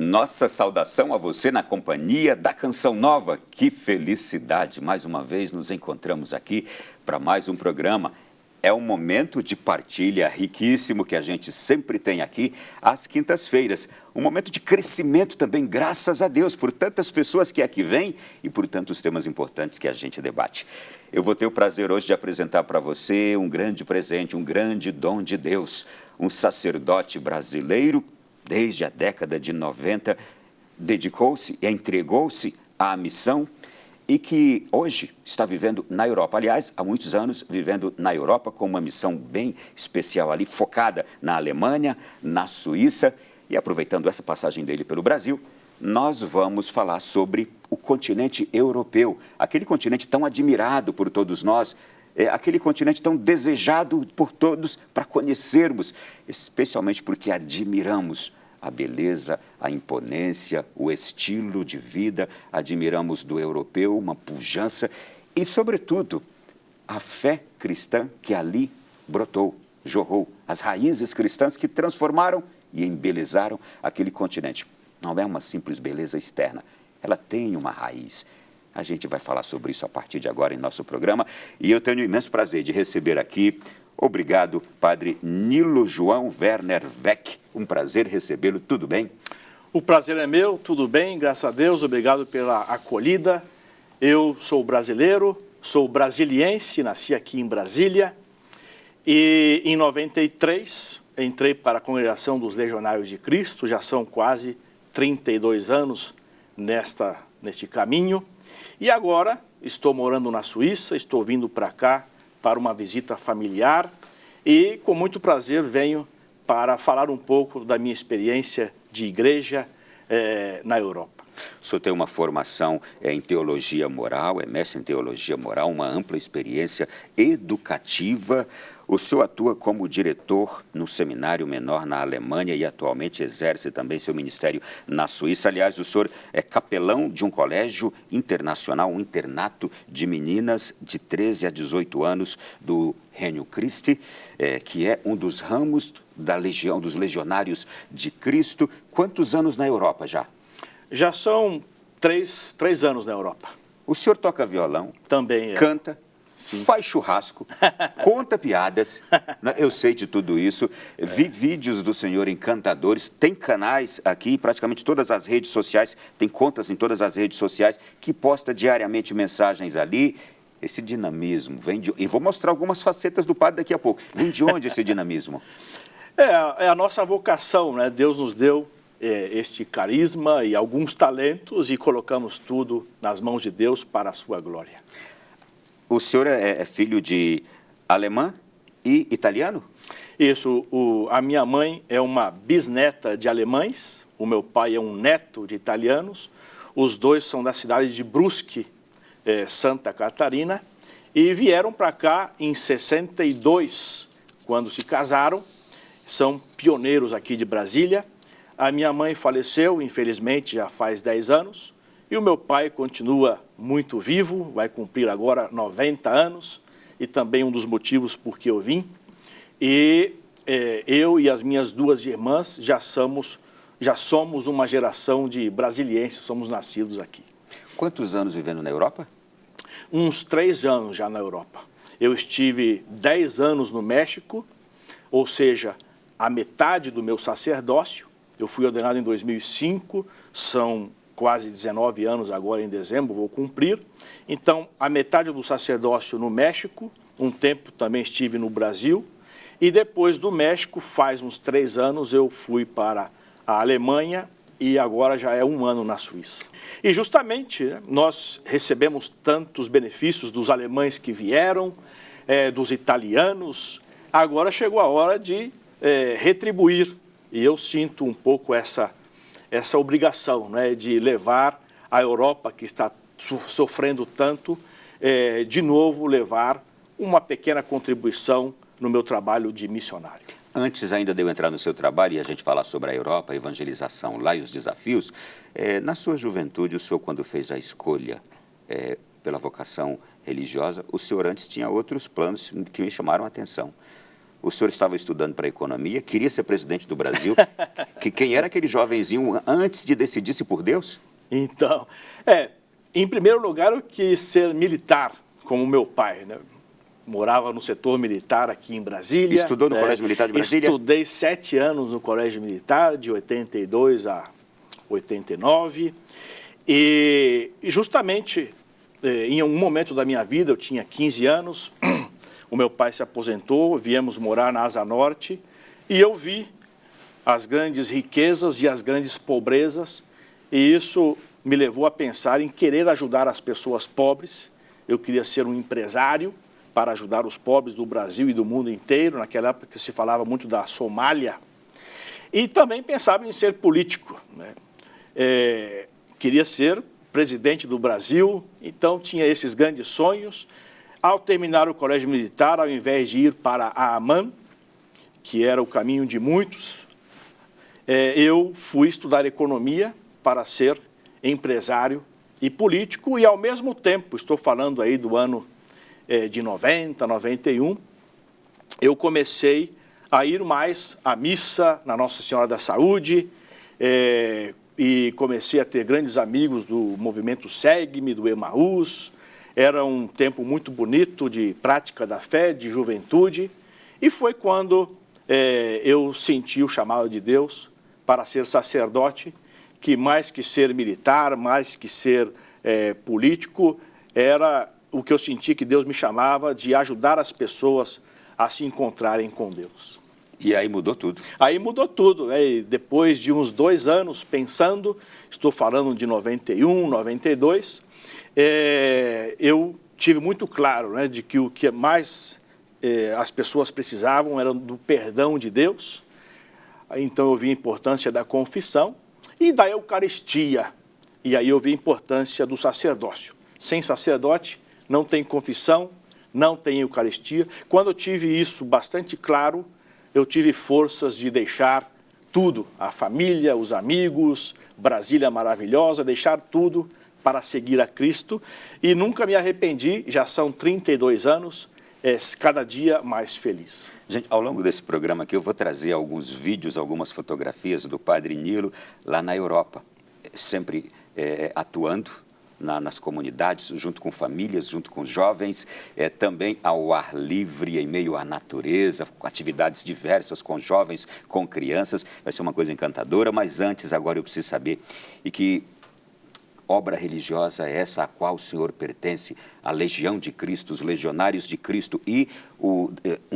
Nossa saudação a você na companhia da Canção Nova. Que felicidade! Mais uma vez nos encontramos aqui para mais um programa. É um momento de partilha riquíssimo que a gente sempre tem aqui às quintas-feiras. Um momento de crescimento também, graças a Deus, por tantas pessoas que aqui vêm e por tantos temas importantes que a gente debate. Eu vou ter o prazer hoje de apresentar para você um grande presente, um grande dom de Deus. Um sacerdote brasileiro, desde a década de 90, dedicou-se e entregou-se à missão e que hoje está vivendo na Europa. Aliás, há muitos anos vivendo na Europa com uma missão bem especial ali, focada na Alemanha, na Suíça. E aproveitando essa passagem dele pelo Brasil, nós vamos falar sobre o continente europeu, aquele continente tão admirado por todos nós, aquele continente tão desejado por todos para conhecermos, especialmente porque admiramos a beleza, a imponência, o estilo de vida, admiramos do europeu uma pujança e, sobretudo, a fé cristã que ali brotou, jorrou, as raízes cristãs que transformaram e embelezaram aquele continente. Não é uma simples beleza externa, ela tem uma raiz. A gente vai falar sobre isso a partir de agora em nosso programa e eu tenho o imenso prazer de receber aqui, obrigado, Padre Nilo João Werner Weck. Um prazer recebê-lo, tudo bem? O prazer é meu, tudo bem, graças a Deus, obrigado pela acolhida. Eu sou brasileiro, sou brasiliense, nasci aqui em Brasília e em 93 entrei para a Congregação dos Legionários de Cristo, já são quase 32 anos neste caminho. E agora estou morando na Suíça, estou vindo para cá para uma visita familiar e com muito prazer venho para falar um pouco da minha experiência de igreja na Europa. O senhor tem uma formação em teologia moral, é mestre em teologia moral, uma ampla experiência educativa. O senhor atua como diretor no seminário menor na Alemanha e atualmente exerce também seu ministério na Suíça. Aliás, o senhor é capelão de um colégio internacional, um internato de meninas de 13 a 18 anos do Reino Christi, que é um dos ramos da legião, dos legionários de Cristo. Quantos anos na Europa já? Já são três anos na Europa. O senhor toca violão? Também é. Canta? Sim. Faz churrasco, conta piadas, né? Eu sei de tudo isso, vi vídeos do senhor encantadores, tem canais aqui, praticamente todas as redes sociais, tem contas em todas as redes sociais, que posta diariamente mensagens ali. Esse dinamismo vem de... E vou mostrar algumas facetas do padre daqui a pouco. Vem de onde esse dinamismo? É a nossa vocação, né? Deus nos deu este carisma e alguns talentos e colocamos tudo nas mãos de Deus para a sua glória. O senhor é filho de alemã e italiano? Isso, a minha mãe é uma bisneta de alemães, o meu pai é um neto de italianos, os dois são da cidade de Brusque, Santa Catarina, e vieram para cá em 62, quando se casaram, são pioneiros aqui de Brasília. A minha mãe faleceu, infelizmente, já faz 10 anos, e o meu pai continua muito vivo, vai cumprir agora 90 anos, e também um dos motivos por que eu vim. E eu e as minhas duas irmãs já somos uma geração de brasilienses, somos nascidos aqui. Quantos anos vivendo na Europa? Uns 3 anos já na Europa. Eu estive 10 anos no México, ou seja, a metade do meu sacerdócio. Eu fui ordenado em 2005, são quase 19 anos agora em dezembro, vou cumprir. Então, a metade do sacerdócio no México, um tempo também estive no Brasil, e depois do México, faz uns 3 anos, eu fui para a Alemanha e agora já é 1 ano na Suíça. E justamente, né, nós recebemos tantos benefícios dos alemães que vieram, dos italianos, agora chegou a hora de retribuir, e eu sinto um pouco essa obrigação, né, de levar a Europa, que está sofrendo tanto, de novo levar uma pequena contribuição no meu trabalho de missionário. Antes ainda de eu entrar no seu trabalho e a gente falar sobre a Europa, a evangelização lá e os desafios, na sua juventude, o senhor, quando fez a escolha pela vocação religiosa, o senhor antes tinha outros planos que me chamaram a atenção. o senhor estava estudando para economia, queria ser presidente do Brasil. Quem era aquele jovenzinho antes de decidir-se por Deus? Então, em primeiro lugar, eu quis ser militar, como meu pai, né? Morava no setor militar aqui em Brasília. Estudou no Colégio Militar de Brasília? Estudei 7 anos no Colégio Militar, de 82 a 89. E justamente em um momento da minha vida, eu tinha 15 anos, o meu pai se aposentou, viemos morar na Asa Norte e eu vi as grandes riquezas e as grandes pobrezas, e isso me levou a pensar em querer ajudar as pessoas pobres. Eu queria ser um empresário para ajudar os pobres do Brasil e do mundo inteiro, naquela época que se falava muito da Somália, e também pensava em ser político, né? Queria ser presidente do Brasil, então tinha esses grandes sonhos. Ao terminar o colégio militar, ao invés de ir para a AMAN, que era o caminho de muitos, eu fui estudar economia para ser empresário e político, e ao mesmo tempo, estou falando aí do ano de 90, 91, eu comecei a ir mais à missa na Nossa Senhora da Saúde, e comecei a ter grandes amigos do movimento Segue-me, do Emaús. Era um tempo muito bonito de prática da fé, de juventude, e foi quando eu senti o chamado de Deus para ser sacerdote, que mais que ser militar, mais que ser político, era o que eu senti que Deus me chamava de ajudar as pessoas a se encontrarem com Deus. E aí mudou tudo. Aí mudou tudo, né? E depois de uns 2 anos pensando, estou falando de 91, 92, eu tive muito claro, né, de que o que mais as pessoas precisavam era do perdão de Deus. Então eu vi a importância da confissão e da Eucaristia. E aí eu vi a importância do sacerdócio. Sem sacerdote não tem confissão, não tem Eucaristia. Quando eu tive isso bastante claro, eu tive forças de deixar tudo, a família, os amigos, Brasília maravilhosa, deixar tudo para seguir a Cristo, e nunca me arrependi. Já são 32 anos, cada dia mais feliz. Gente, ao longo desse programa aqui eu vou trazer alguns vídeos, algumas fotografias do Padre Nilo lá na Europa, sempre atuando nas comunidades, junto com famílias, junto com jovens, também ao ar livre, em meio à natureza, com atividades diversas, com jovens, com crianças. Vai ser uma coisa encantadora, mas antes, agora eu preciso saber, e que obra religiosa é essa a qual o senhor pertence? A Legião de Cristo, os Legionários de Cristo, e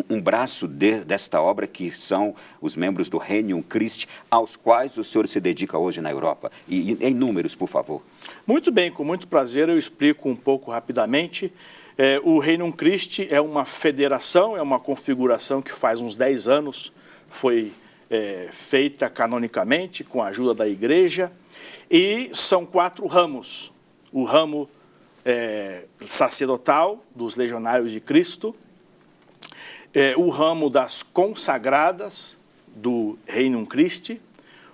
um braço desta obra que são os membros do Regnum Christi, aos quais o senhor se dedica hoje na Europa. E em números, por favor. Muito bem, com muito prazer eu explico um pouco rapidamente. O Regnum Christi é uma federação, é uma configuração que faz uns 10 anos foi feita canonicamente com a ajuda da igreja, e são 4 ramos. O ramo sacerdotal dos Legionários de Cristo, o ramo das consagradas do Regnum Christi,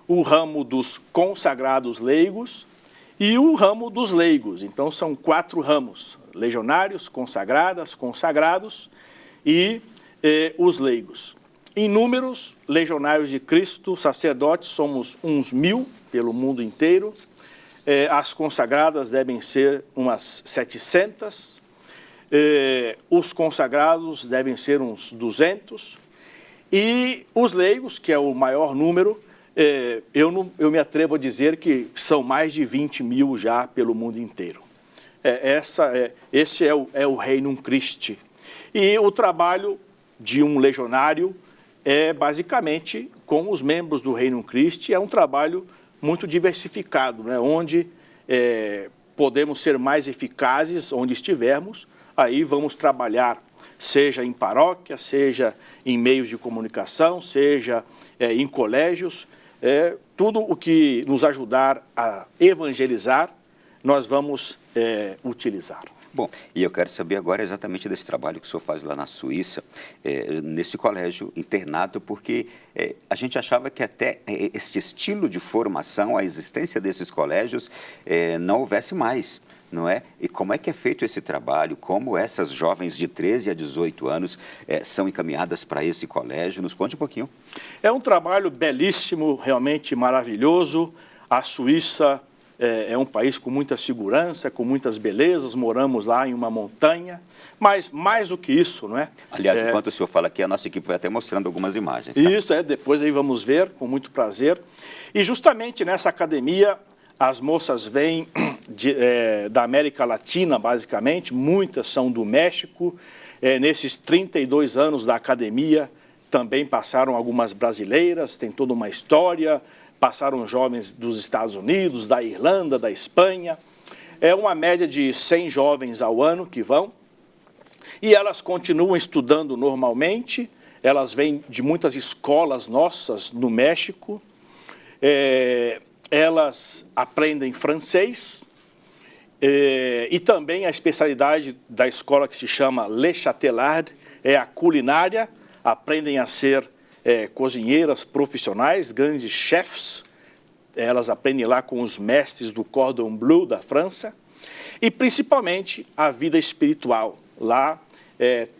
o ramo dos consagrados leigos e o ramo dos leigos. Então são 4 ramos: legionários, consagradas, consagrados e os leigos. Em números, Legionários de Cristo, sacerdotes, somos uns 1000 pelo mundo inteiro. As consagradas devem ser umas 700. Os consagrados devem ser uns 200. E os leigos, que é o maior número, eu me atrevo a dizer que são mais de 20.000 já pelo mundo inteiro. Esse é o Regnum Christi. E o trabalho de um legionário basicamente com os membros do Regnum Christi, é um trabalho muito diversificado, né? Onde podemos ser mais eficazes, onde estivermos, aí vamos trabalhar, seja em paróquia, seja em meios de comunicação, seja em colégios, tudo o que nos ajudar a evangelizar, nós vamos utilizar. Bom, e eu quero saber agora exatamente desse trabalho que o senhor faz lá na Suíça, nesse colégio internato, porque a gente achava que até este estilo de formação, a existência desses colégios, não houvesse mais não é? E como é que é feito esse trabalho? Como essas jovens de 13 a 18 anos são encaminhadas para esse colégio? Nos conte um pouquinho. É um trabalho belíssimo, realmente maravilhoso. A Suíça é um país com muita segurança, com muitas belezas. Moramos lá em uma montanha. Mas mais do que isso, não é? Aliás, enquanto o senhor fala aqui, a nossa equipe vai até mostrando algumas imagens. Tá? Isso, depois aí vamos ver, com muito prazer. E justamente nessa academia, as moças vêm da América Latina, basicamente, muitas são do México. Nesses 32 anos da academia, também passaram algumas brasileiras, tem toda uma história, passaram jovens dos Estados Unidos, da Irlanda, da Espanha. É uma média de 100 jovens ao ano que vão. E elas continuam estudando normalmente, elas vêm de muitas escolas nossas no México, elas aprendem francês e também a especialidade da escola que se chama Le Chatelard é a culinária, aprendem a ser cozinheiras profissionais, grandes chefs, elas aprendem lá com os mestres do Cordon Bleu da França e principalmente a vida espiritual. Lá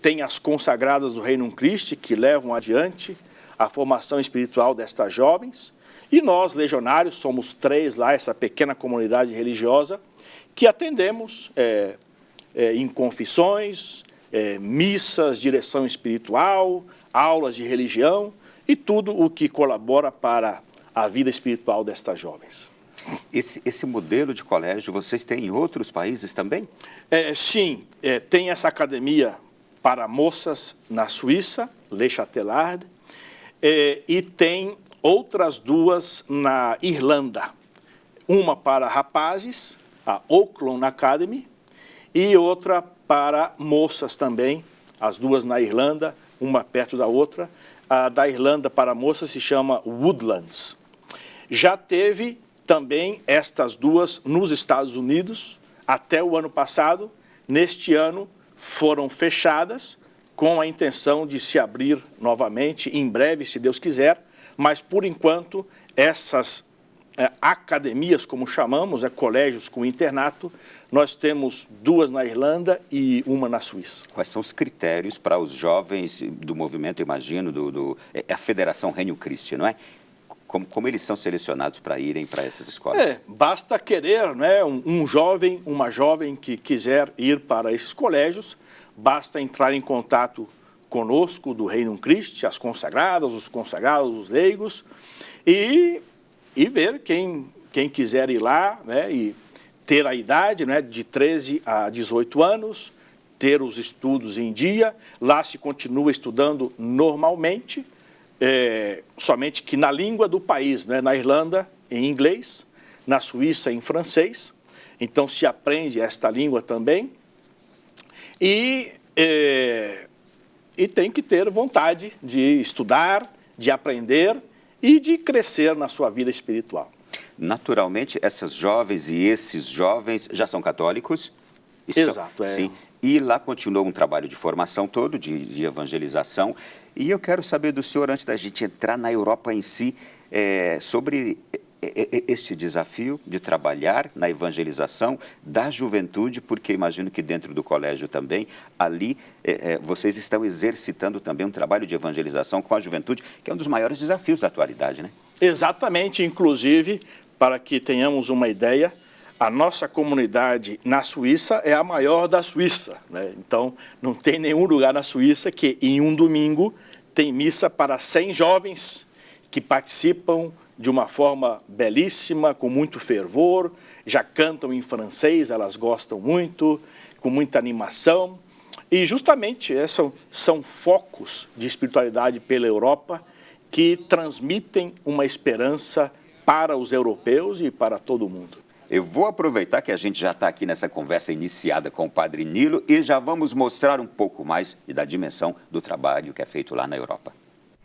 tem as consagradas do Reino Christi que levam adiante a formação espiritual destas jovens. E nós, legionários, somos 3 lá, essa pequena comunidade religiosa, que atendemos em confissões, missas, direção espiritual, aulas de religião e tudo o que colabora para a vida espiritual destas jovens. Esse modelo de colégio vocês têm em outros países também? Sim, tem essa academia para moças na Suíça, Le Chatelard, e tem outras 2 na Irlanda. Uma para rapazes, a Oakland Academy, e outra para moças também, as 2 na Irlanda, uma perto da outra. A da Irlanda para moças se chama Woodlands. Já teve também estas 2 nos Estados Unidos, até o ano passado. Neste ano foram fechadas com a intenção de se abrir novamente em breve, se Deus quiser, mas por enquanto essas academias, como chamamos, colégios com internato, nós temos 2 na Irlanda e uma na Suíça. Quais são os critérios para os jovens do movimento, imagino, a Federação Reino Christi, não é? Como eles são selecionados para irem para essas escolas? Basta querer, né? Um jovem, uma jovem que quiser ir para esses colégios, basta entrar em contato conosco do Reino Christi, as consagradas, os consagrados, os leigos, e ver quem quiser ir lá, né? E ter a idade, né? De 13 a 18 anos, ter os estudos em dia. Lá se continua estudando normalmente, somente que na língua do país, né? Na Irlanda, em inglês, na Suíça, em francês. Então, se aprende esta língua também. E tem que ter vontade de estudar, de aprender e de crescer na sua vida espiritual. Naturalmente, essas jovens e esses jovens já são católicos? Exato. Sim. E lá continua um trabalho de formação todo, de evangelização. E eu quero saber do senhor, antes da gente entrar na Europa em si, sobre este desafio de trabalhar na evangelização da juventude, porque imagino que dentro do colégio também, ali vocês estão exercitando também um trabalho de evangelização com a juventude, que é um dos maiores desafios da atualidade, né? Exatamente, inclusive, para que tenhamos uma ideia, a nossa comunidade na Suíça é a maior da Suíça, né? Então, não tem nenhum lugar na Suíça que em um domingo tem missa para 100 jovens que participam de uma forma belíssima, com muito fervor, já cantam em francês, elas gostam muito, com muita animação. E justamente são focos de espiritualidade pela Europa que transmitem uma esperança para os europeus e para todo o mundo. Eu vou aproveitar que a gente já está aqui nessa conversa iniciada com o Padre Nilo e já vamos mostrar um pouco mais da dimensão do trabalho que é feito lá na Europa.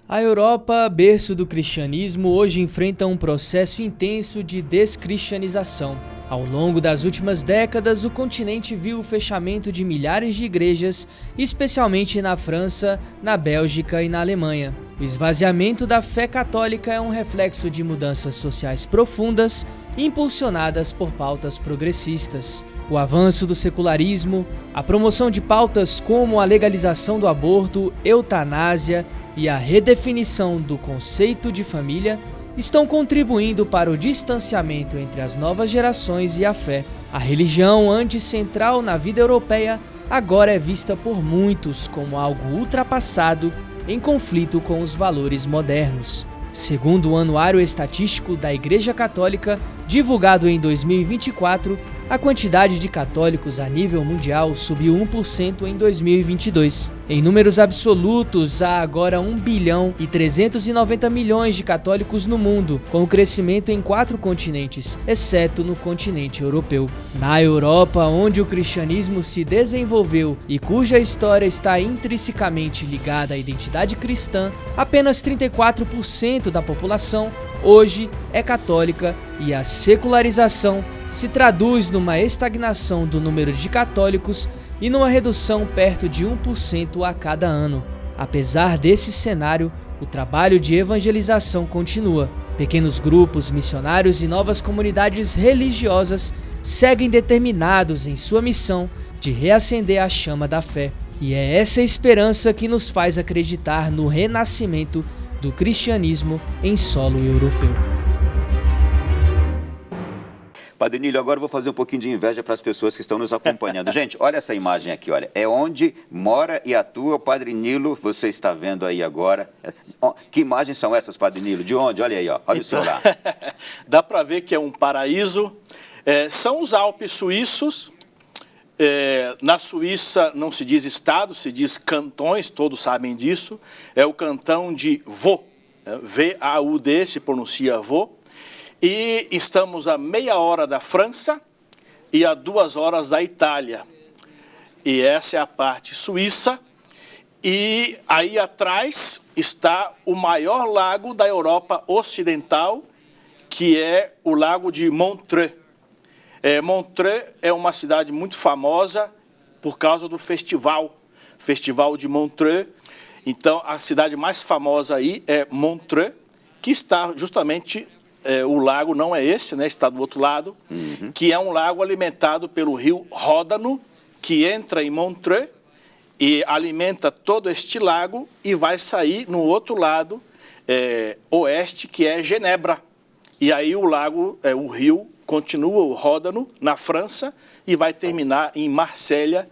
A Europa, berço do cristianismo, hoje enfrenta um processo intenso de descristianização. Ao longo das últimas décadas, o continente viu o fechamento de milhares de igrejas, especialmente na França, na Bélgica e na Alemanha. O esvaziamento da fé católica é um reflexo de mudanças sociais profundas, impulsionadas por pautas progressistas. O avanço do secularismo, a promoção de pautas como a legalização do aborto, eutanásia e a redefinição do conceito de família estão contribuindo para o distanciamento entre as novas gerações e a fé. A religião, antes central na vida europeia, agora é vista por muitos como algo ultrapassado em conflito com os valores modernos. Segundo o Anuário Estatístico da Igreja Católica, divulgado em 2024, a quantidade de católicos a nível mundial subiu 1% em 2022. Em números absolutos, há agora 1 bilhão e 390 milhões de católicos no mundo, com crescimento em 4 continentes, exceto no continente europeu. Na Europa, onde o cristianismo se desenvolveu e cuja história está intrinsecamente ligada à identidade cristã, apenas 34% da população hoje é católica e a secularização se traduz numa estagnação do número de católicos e numa redução perto de 1% a cada ano. Apesar desse cenário, o trabalho de evangelização continua. Pequenos grupos missionários e novas comunidades religiosas seguem determinados em sua missão de reacender a chama da fé. E é essa esperança que nos faz acreditar no renascimento do cristianismo em solo europeu. Padre Nílio, agora eu vou fazer um pouquinho de inveja para as pessoas que estão nos acompanhando. Gente, olha essa imagem aqui, olha. É onde mora e atua o Padre Nilo, você está vendo aí agora. Que imagens são essas, Padre Nilo? De onde? Olha aí, ó. Olha o seu lá. Dá para ver que é um paraíso. São os Alpes suíços. Na Suíça não se diz estado, se diz cantões, todos sabem disso. É o cantão de Vaud, V-A-U-D, se pronuncia Vaud. E estamos a meia hora da França e a 2 horas da Itália. E essa é a parte suíça. E aí atrás está o maior lago da Europa Ocidental, que é o lago de Montreux. Montreux é uma cidade muito famosa por causa do Festival de Montreux. Então, a cidade mais famosa aí é Montreux, que está justamente... o lago não é esse, né? Está do outro lado, que é um lago alimentado pelo rio Ródano, que entra em Montreux e alimenta todo este lago e vai sair no outro lado oeste, que é Genebra. E aí o rio continua, o Ródano, na França e vai terminar em Marselha,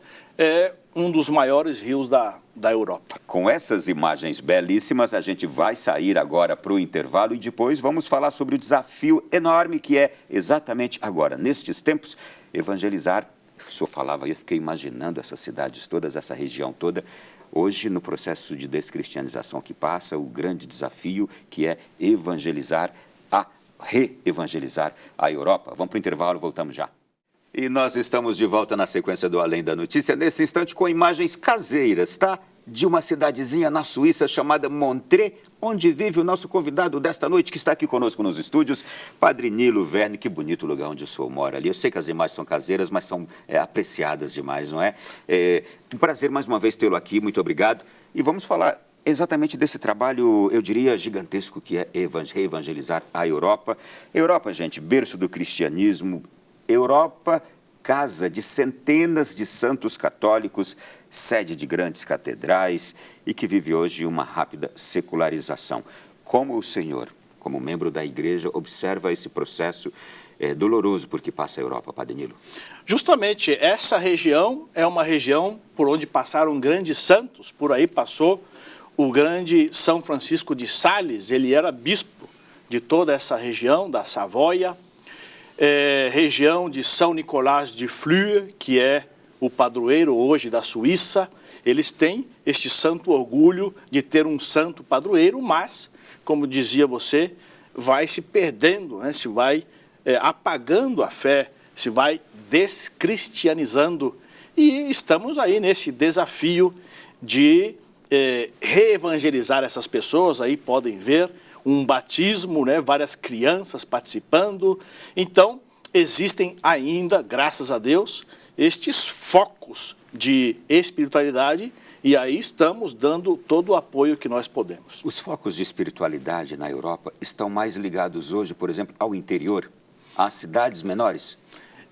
um dos maiores rios da Europa. Com essas imagens belíssimas, a gente vai sair agora para o intervalo e depois vamos falar sobre o desafio enorme que é exatamente agora, nestes tempos, evangelizar. O senhor falava, eu fiquei imaginando essas cidades todas, essa região toda, hoje no processo de descristianização que passa, o grande desafio que é evangelizar, reevangelizar a Europa. Vamos para o intervalo, voltamos já. E nós estamos de volta na sequência do Além da Notícia, nesse instante com imagens caseiras, tá? De uma cidadezinha na Suíça chamada Montreux, onde vive o nosso convidado desta noite, que está aqui conosco nos estúdios, Padre Nilo Verne. Que bonito lugar onde o senhor mora ali. Eu sei que as imagens são caseiras, mas são apreciadas demais, não é? Um prazer mais uma vez tê-lo aqui, muito obrigado. E vamos falar exatamente desse trabalho, eu diria, gigantesco, que é reevangelizar a Europa. Europa, gente, berço do cristianismo. Europa, casa de centenas de santos católicos, sede de grandes catedrais e que vive hoje uma rápida secularização. Como o senhor, como membro da igreja, observa esse processo doloroso por que passa a Europa, Padre Nilo? Justamente essa região é uma região por onde passaram grandes santos. Por aí passou o grande São Francisco de Sales, ele era bispo de toda essa região, da Savoia. Região de São Nicolás de Flüe, que é o padroeiro hoje da Suíça. Eles têm este santo orgulho de ter um santo padroeiro, mas, como dizia você, vai se perdendo, né? Se vai apagando a fé, se vai descristianizando. E estamos aí nesse desafio de reevangelizar essas pessoas, aí podem ver, um batismo, né, várias crianças participando. Então, existem ainda, graças a Deus, estes focos de espiritualidade e aí estamos dando todo o apoio que nós podemos. Os focos de espiritualidade na Europa estão mais ligados hoje, por exemplo, ao interior, às cidades menores?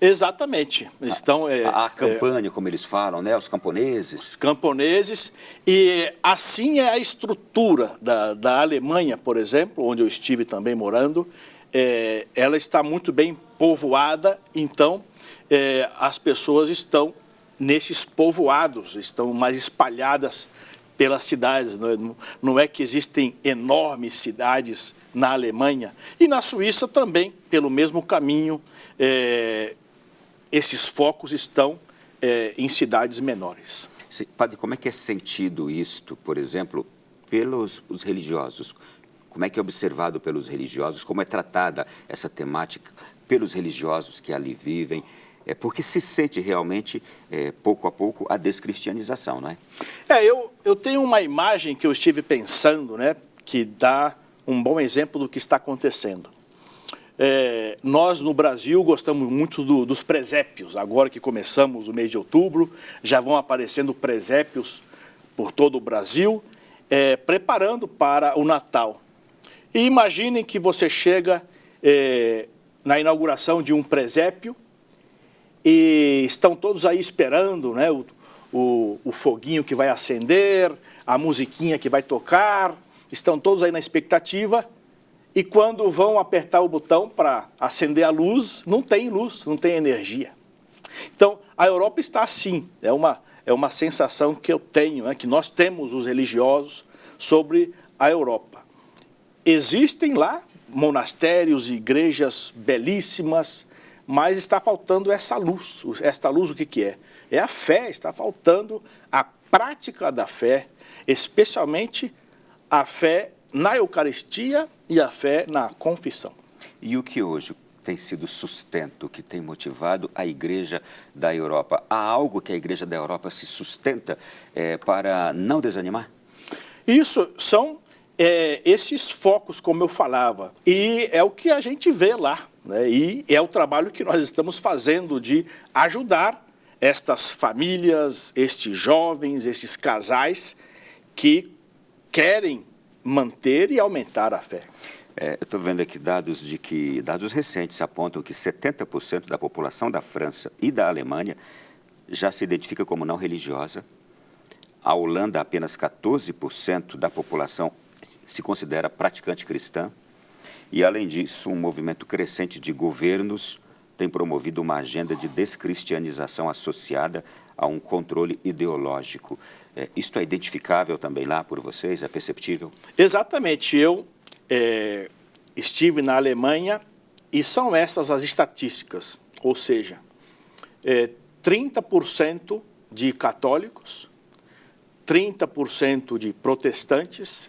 Exatamente. Estão, a campanha, como eles falam, né? Os camponeses. Os camponeses. E assim é a estrutura da Alemanha, por exemplo, onde eu estive também morando. Ela está muito bem povoada, então as pessoas estão nesses povoados, estão mais espalhadas pelas cidades. Não é que existem enormes cidades na Alemanha. E na Suíça também, pelo mesmo caminho, esses focos estão em cidades menores. Sim, padre, como é que é sentido isto, por exemplo, pelos os religiosos? Como é que é observado pelos religiosos? Como é tratada essa temática pelos religiosos que ali vivem? Porque se sente realmente, pouco a pouco, a descristianização, não é? Eu tenho uma imagem que eu estive pensando, né, que dá um bom exemplo do que está acontecendo. Nós, no Brasil, gostamos muito dos presépios. Agora que começamos o mês de outubro, já vão aparecendo presépios por todo o Brasil, preparando para o Natal. E imaginem que você chega na inauguração de um presépio e estão todos aí esperando, né, o foguinho que vai acender, a musiquinha que vai tocar, estão todos aí na expectativa. E quando vão apertar o botão para acender a luz, não tem energia. Então, a Europa está assim, é uma sensação que eu tenho, né, que nós temos, os religiosos, sobre a Europa. Existem lá monastérios e igrejas belíssimas, mas está faltando essa luz. Esta luz o que é? É a fé, está faltando a prática da fé, especialmente a fé na Eucaristia e a fé na confissão. E o que hoje tem sido sustento, que tem motivado a Igreja da Europa? Há algo que a Igreja da Europa se sustenta para não desanimar? Isso são esses focos, como eu falava, e é o que a gente vê lá, né? E é o trabalho que nós estamos fazendo de ajudar estas famílias, estes jovens, estes casais que querem manter e aumentar a fé. Eu estou vendo aqui dados recentes apontam que 70% da população da França e da Alemanha já se identifica como não religiosa. A Holanda, apenas 14% da população se considera praticante cristã. E, além disso, um movimento crescente de governos tem promovido uma agenda de descristianização associada a um controle ideológico. Isto é identificável também lá por vocês? É perceptível? Exatamente. Eu estive na Alemanha e são essas as estatísticas. Ou seja, 30% de católicos, 30% de protestantes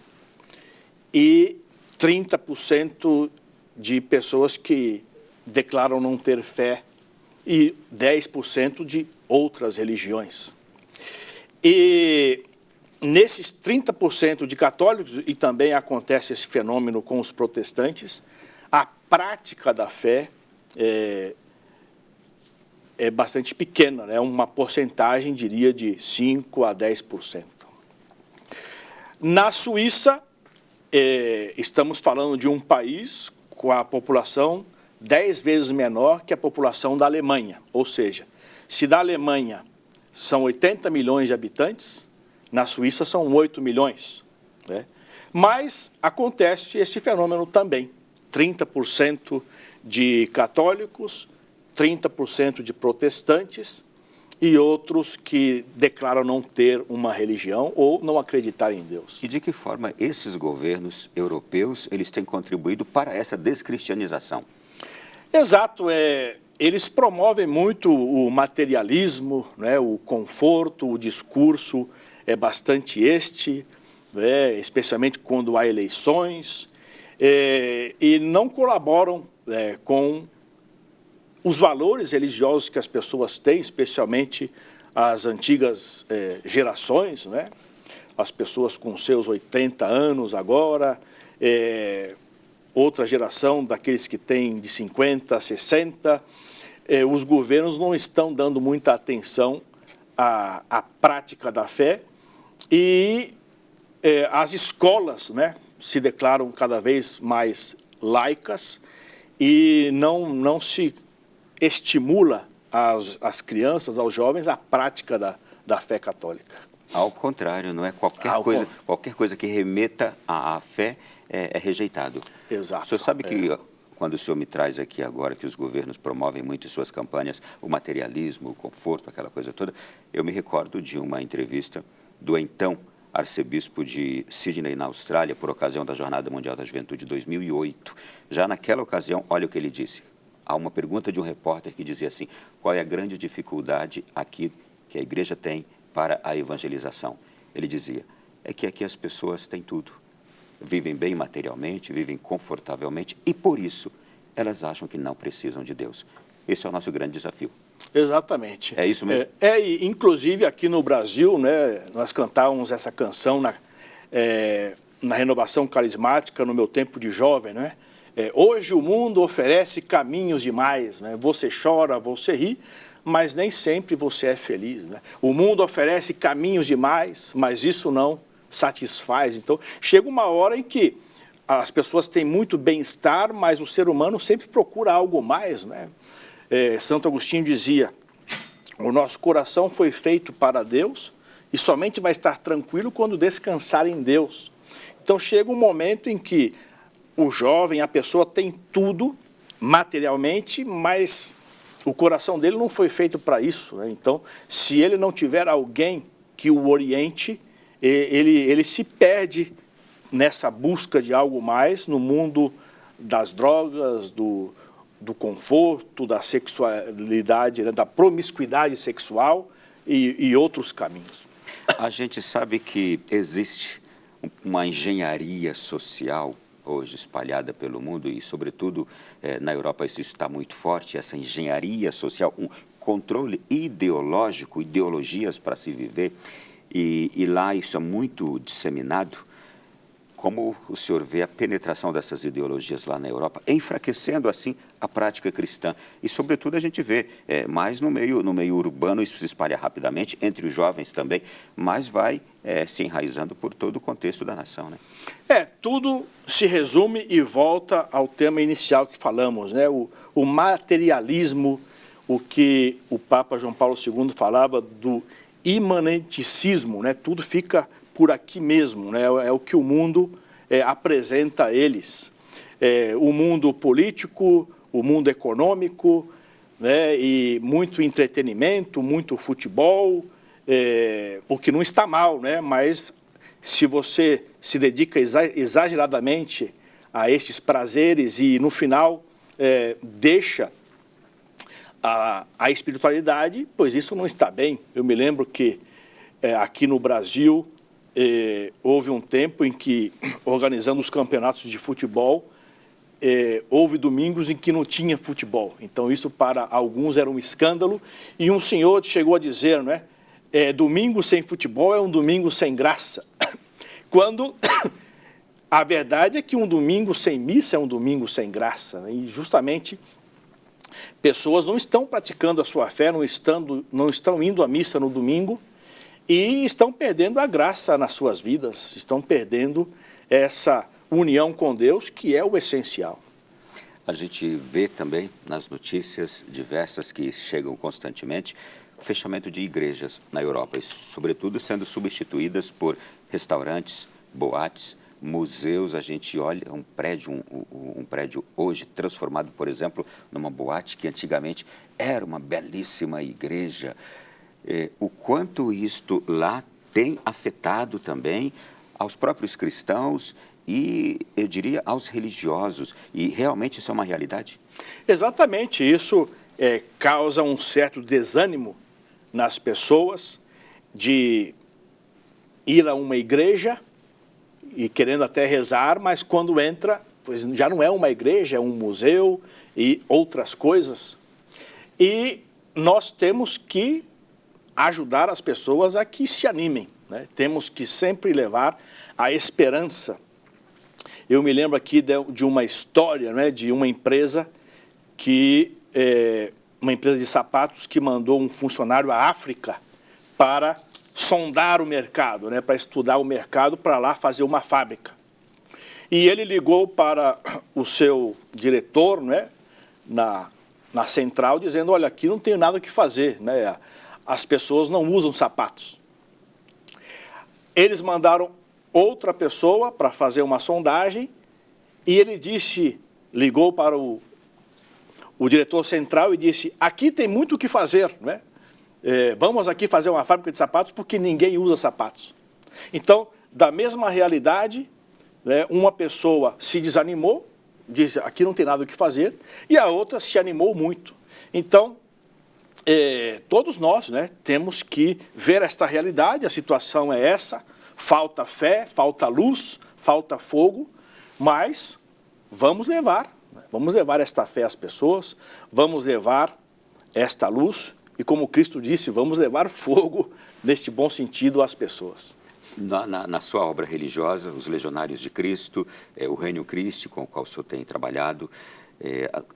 e 30% de pessoas que declaram não ter fé e 10% de outras religiões. E nesses 30% de católicos, e também acontece esse fenômeno com os protestantes, a prática da fé é bastante pequena, né? Uma porcentagem, diria, de 5% a 10%. Na Suíça, estamos falando de um país com a população 10 vezes menor que a população da Alemanha. Ou seja, se da Alemanha são 80 milhões de habitantes, na Suíça são 8 milhões. Né? Mas acontece esse fenômeno também. 30% de católicos, 30% de protestantes e outros que declaram não ter uma religião ou não acreditar em Deus. E de que forma esses governos europeus eles têm contribuído para essa descristianização? Exato, eles promovem muito o materialismo, né, o conforto, o discurso é bastante especialmente quando há eleições, e não colaboram com os valores religiosos que as pessoas têm, especialmente as antigas gerações, né? As pessoas com seus 80 anos agora, outra geração daqueles que têm de 50, 60, os governos não estão dando muita atenção à prática da fé e as escolas, né, se declaram cada vez mais laicas e não se estimula as crianças, aos jovens, a prática da fé católica. Ao contrário, não é? Qualquer coisa que remeta à fé é rejeitado. Exato. O senhor sabe que, quando o senhor me traz aqui agora que os governos promovem muito em suas campanhas o materialismo, o conforto, aquela coisa toda, eu me recordo de uma entrevista do então arcebispo de Sydney, na Austrália, por ocasião da Jornada Mundial da Juventude de 2008. Já naquela ocasião, olha o que ele disse. Há uma pergunta de um repórter que dizia assim: qual é a grande dificuldade aqui que a igreja tem para a evangelização? Ele dizia: é que aqui as pessoas têm tudo. Vivem bem materialmente, vivem confortavelmente e, por isso, elas acham que não precisam de Deus. Esse é o nosso grande desafio. Exatamente. É isso mesmo? Inclusive aqui no Brasil, né, nós cantávamos essa canção na renovação carismática, no meu tempo de jovem, né? Hoje o mundo oferece caminhos demais, né? Você chora, você ri, mas nem sempre você é feliz, né? O mundo oferece caminhos demais, mas isso não satisfaz. Então, chega uma hora em que as pessoas têm muito bem-estar, mas o ser humano sempre procura algo mais, né? Santo Agostinho dizia: o nosso coração foi feito para Deus e somente vai estar tranquilo quando descansar em Deus. Então, chega um momento em que o jovem, a pessoa tem tudo materialmente, mas o coração dele não foi feito para isso, né? Então, se ele não tiver alguém que o oriente, ele se perde nessa busca de algo mais no mundo das drogas, do conforto, da sexualidade, né, da promiscuidade sexual e outros caminhos. A gente sabe que existe uma engenharia social hoje espalhada pelo mundo e, sobretudo, na Europa isso está muito forte, essa engenharia social, um controle ideológico, ideologias para se viver, e lá isso é muito disseminado. Como o senhor vê a penetração dessas ideologias lá na Europa, enfraquecendo assim a prática cristã? E, sobretudo, a gente vê mais no meio urbano, isso se espalha rapidamente, entre os jovens também, mas vai se enraizando por todo o contexto da nação, né? Tudo se resume e volta ao tema inicial que falamos, né? O materialismo, o que o Papa João Paulo II falava do imanenticismo, né? Tudo fica por aqui mesmo, né? É o que o mundo apresenta a eles. O mundo político, o mundo econômico, né? E muito entretenimento, muito futebol, o que não está mal, né? Mas se você se dedica exageradamente a esses prazeres e no final deixa a espiritualidade, pois isso não está bem. Eu me lembro que aqui no Brasil houve um tempo em que, organizando os campeonatos de futebol, houve domingos em que não tinha futebol. Então isso para alguns era um escândalo e um senhor chegou a dizer, né, domingo sem futebol é um domingo sem graça. Quando a verdade é que um domingo sem missa é um domingo sem graça, né? E justamente pessoas não estão praticando a sua fé, não estão indo à missa no domingo e estão perdendo a graça nas suas vidas, estão perdendo essa união com Deus, que é o essencial. A gente vê também nas notícias diversas que chegam constantemente o fechamento de igrejas na Europa, e sobretudo sendo substituídas por restaurantes, boates, museus. A gente olha um prédio hoje transformado, por exemplo, numa boate que antigamente era uma belíssima igreja. O quanto isto lá tem afetado também aos próprios cristãos e, eu diria, aos religiosos. E realmente isso é uma realidade? Exatamente, isso causa um certo desânimo nas pessoas de ir a uma igreja e querendo até rezar, mas quando entra, pois já não é uma igreja, é um museu e outras coisas. E nós temos que ajudar as pessoas a que se animem, né? Temos que sempre levar a esperança. Eu me lembro aqui de uma história, né, de uma empresa uma empresa de sapatos que mandou um funcionário à África para sondar o mercado, né, para estudar o mercado, para lá fazer uma fábrica. E ele ligou para o seu diretor, né, na na central, dizendo, olha, aqui não tenho nada o que fazer, né? As pessoas não usam sapatos. Eles mandaram outra pessoa para fazer uma sondagem e ele disse, ligou para o diretor central e disse, aqui tem muito o que fazer, né? Vamos aqui fazer uma fábrica de sapatos porque ninguém usa sapatos. Então, da mesma realidade, né, uma pessoa se desanimou, disse, aqui não tem nada o que fazer, e a outra se animou muito. Então, todos nós, né, temos que ver esta realidade, a situação é essa, falta fé, falta luz, falta fogo, mas vamos levar esta fé às pessoas, vamos levar esta luz e, como Cristo disse, vamos levar fogo, neste bom sentido, às pessoas. Na sua obra religiosa, os Legionários de Cristo, o Reino Christi, com o qual o senhor tem trabalhado,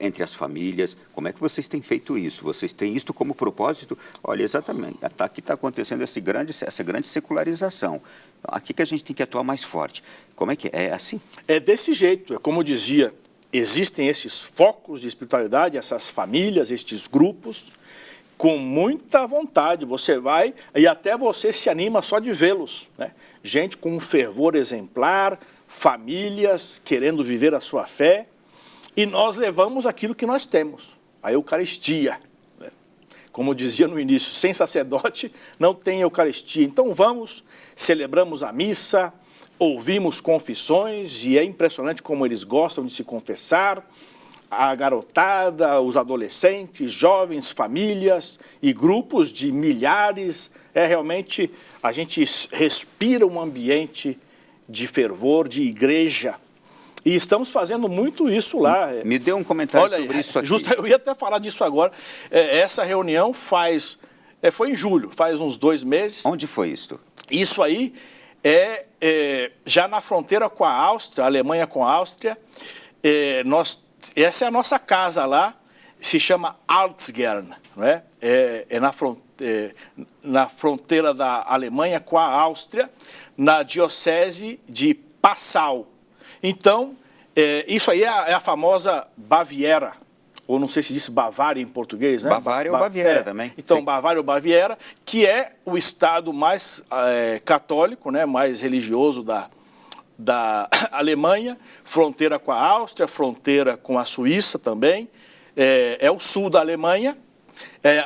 entre as famílias, como é que vocês têm feito isso? Vocês têm isto como propósito? Olha, exatamente, aqui está acontecendo essa grande secularização. Aqui que a gente tem que atuar mais forte. Como é que é assim? É desse jeito, como eu dizia, existem esses focos de espiritualidade, essas famílias, estes grupos, com muita vontade, você vai e até você se anima só de vê-los, né? Gente com um fervor exemplar, famílias querendo viver a sua fé, e nós levamos aquilo que nós temos, a Eucaristia, né? Como dizia no início, sem sacerdote não tem Eucaristia. Então vamos, celebramos a missa, ouvimos confissões, e é impressionante como eles gostam de se confessar, a garotada, os adolescentes, jovens, famílias e grupos de milhares. Realmente, a gente respira um ambiente de fervor, de igreja. E estamos fazendo muito isso lá. Me dê um comentário sobre isso aqui. Eu ia até falar disso agora. Essa reunião foi em julho, faz uns 2 meses. Onde foi isso? Isso aí já na fronteira com a Áustria, a Alemanha com a Áustria. Essa é a nossa casa lá, se chama Alzgern, não é? Na fronteira da Alemanha com a Áustria, na diocese de Passau. Então, isso aí é a famosa Baviera, ou não sei se diz Bavária em português, né? Bavária ou Baviera também. Então, sim. Bavária ou Baviera, que é o estado mais católico, né, mais religioso da Alemanha, fronteira com a Áustria, fronteira com a Suíça também, é o sul da Alemanha.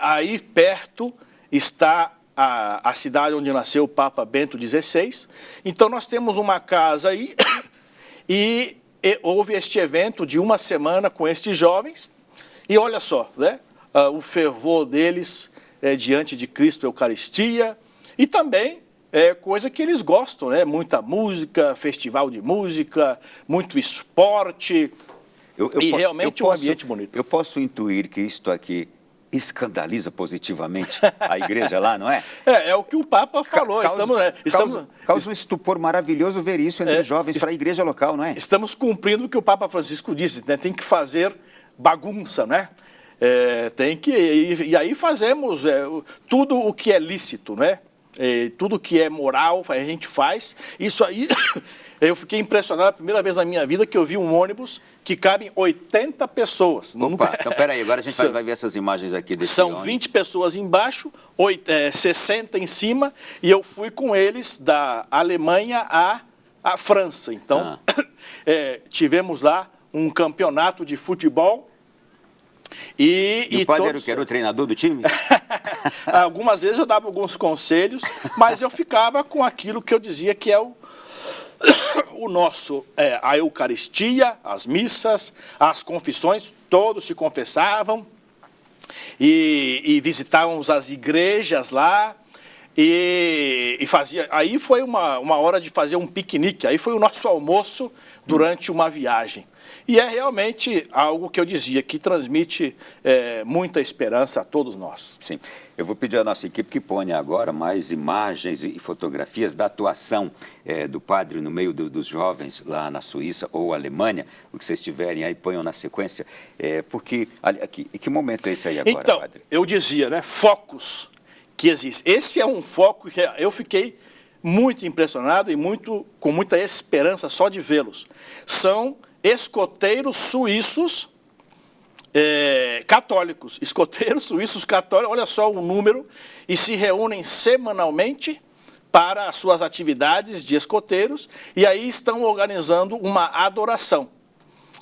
Aí perto está a cidade onde nasceu o Papa Bento XVI. Então nós temos uma casa aí e houve este evento de 1 semana com estes jovens, e olha só, né, o fervor deles diante de Cristo, Eucaristia, e também coisa que eles gostam, né? Muita música, festival de música, muito esporte, e realmente um ambiente bonito. Eu posso intuir que isto aqui escandaliza positivamente a igreja lá, não é? É o que o Papa falou. Causa um estupor maravilhoso ver isso entre os jovens para a igreja local, não é? Estamos cumprindo o que o Papa Francisco disse, né? Tem que fazer bagunça, né? E aí fazemos tudo o que é lícito, né? Tudo que é moral, a gente faz. Isso aí, eu fiquei impressionado a primeira vez na minha vida que eu vi um ônibus que cabem 80 pessoas. Opa, então peraí, agora a gente vai ver essas imagens aqui desse São ônibus. 20 pessoas embaixo, 60 em cima, e eu fui com eles da Alemanha à França. Então, tivemos lá um campeonato de futebol. E o padre era o treinador do time? Algumas vezes eu dava alguns conselhos, mas eu ficava com aquilo que eu dizia que é o nosso, a Eucaristia, as missas, as confissões, todos se confessavam e visitávamos as igrejas lá e fazia. Aí foi uma hora de fazer um piquenique, aí foi o nosso almoço durante uma viagem. E é realmente algo que eu dizia, que transmite muita esperança a todos nós. Sim. Eu vou pedir à nossa equipe que ponha agora mais imagens e fotografias da atuação do padre no meio dos jovens lá na Suíça ou Alemanha. O que vocês tiverem aí, ponham na sequência. Porque, aqui, e que momento é esse aí agora, então, padre? Eu dizia, né, focos que existem. Esse é um foco que eu fiquei muito impressionado e com muita esperança só de vê-los. São escoteiros suíços católicos, escoteiros suíços católicos, olha só o número, e se reúnem semanalmente para as suas atividades de escoteiros, e aí estão organizando uma adoração.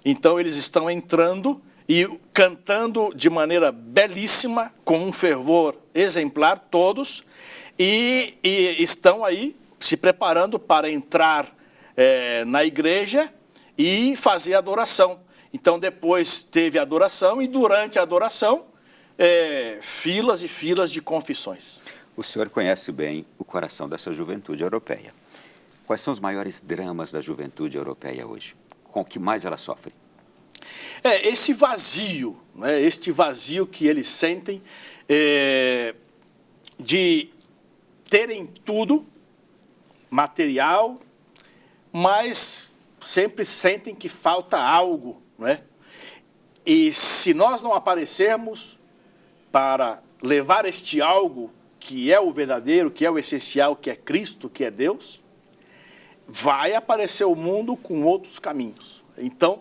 Então eles estão entrando e cantando de maneira belíssima, com um fervor exemplar, todos, e estão aí se preparando para entrar na igreja e fazer adoração. Então depois teve adoração e durante a adoração, filas e filas de confissões. O senhor conhece bem o coração dessa juventude europeia. Quais são os maiores dramas da juventude europeia hoje? Com o que mais ela sofre? Esse vazio, né? Este vazio que eles sentem de terem tudo, material, mas sempre sentem que falta algo, né? E se nós não aparecermos para levar este algo que é o verdadeiro, que é o essencial, que é Cristo, que é Deus, vai aparecer o mundo com outros caminhos. Então,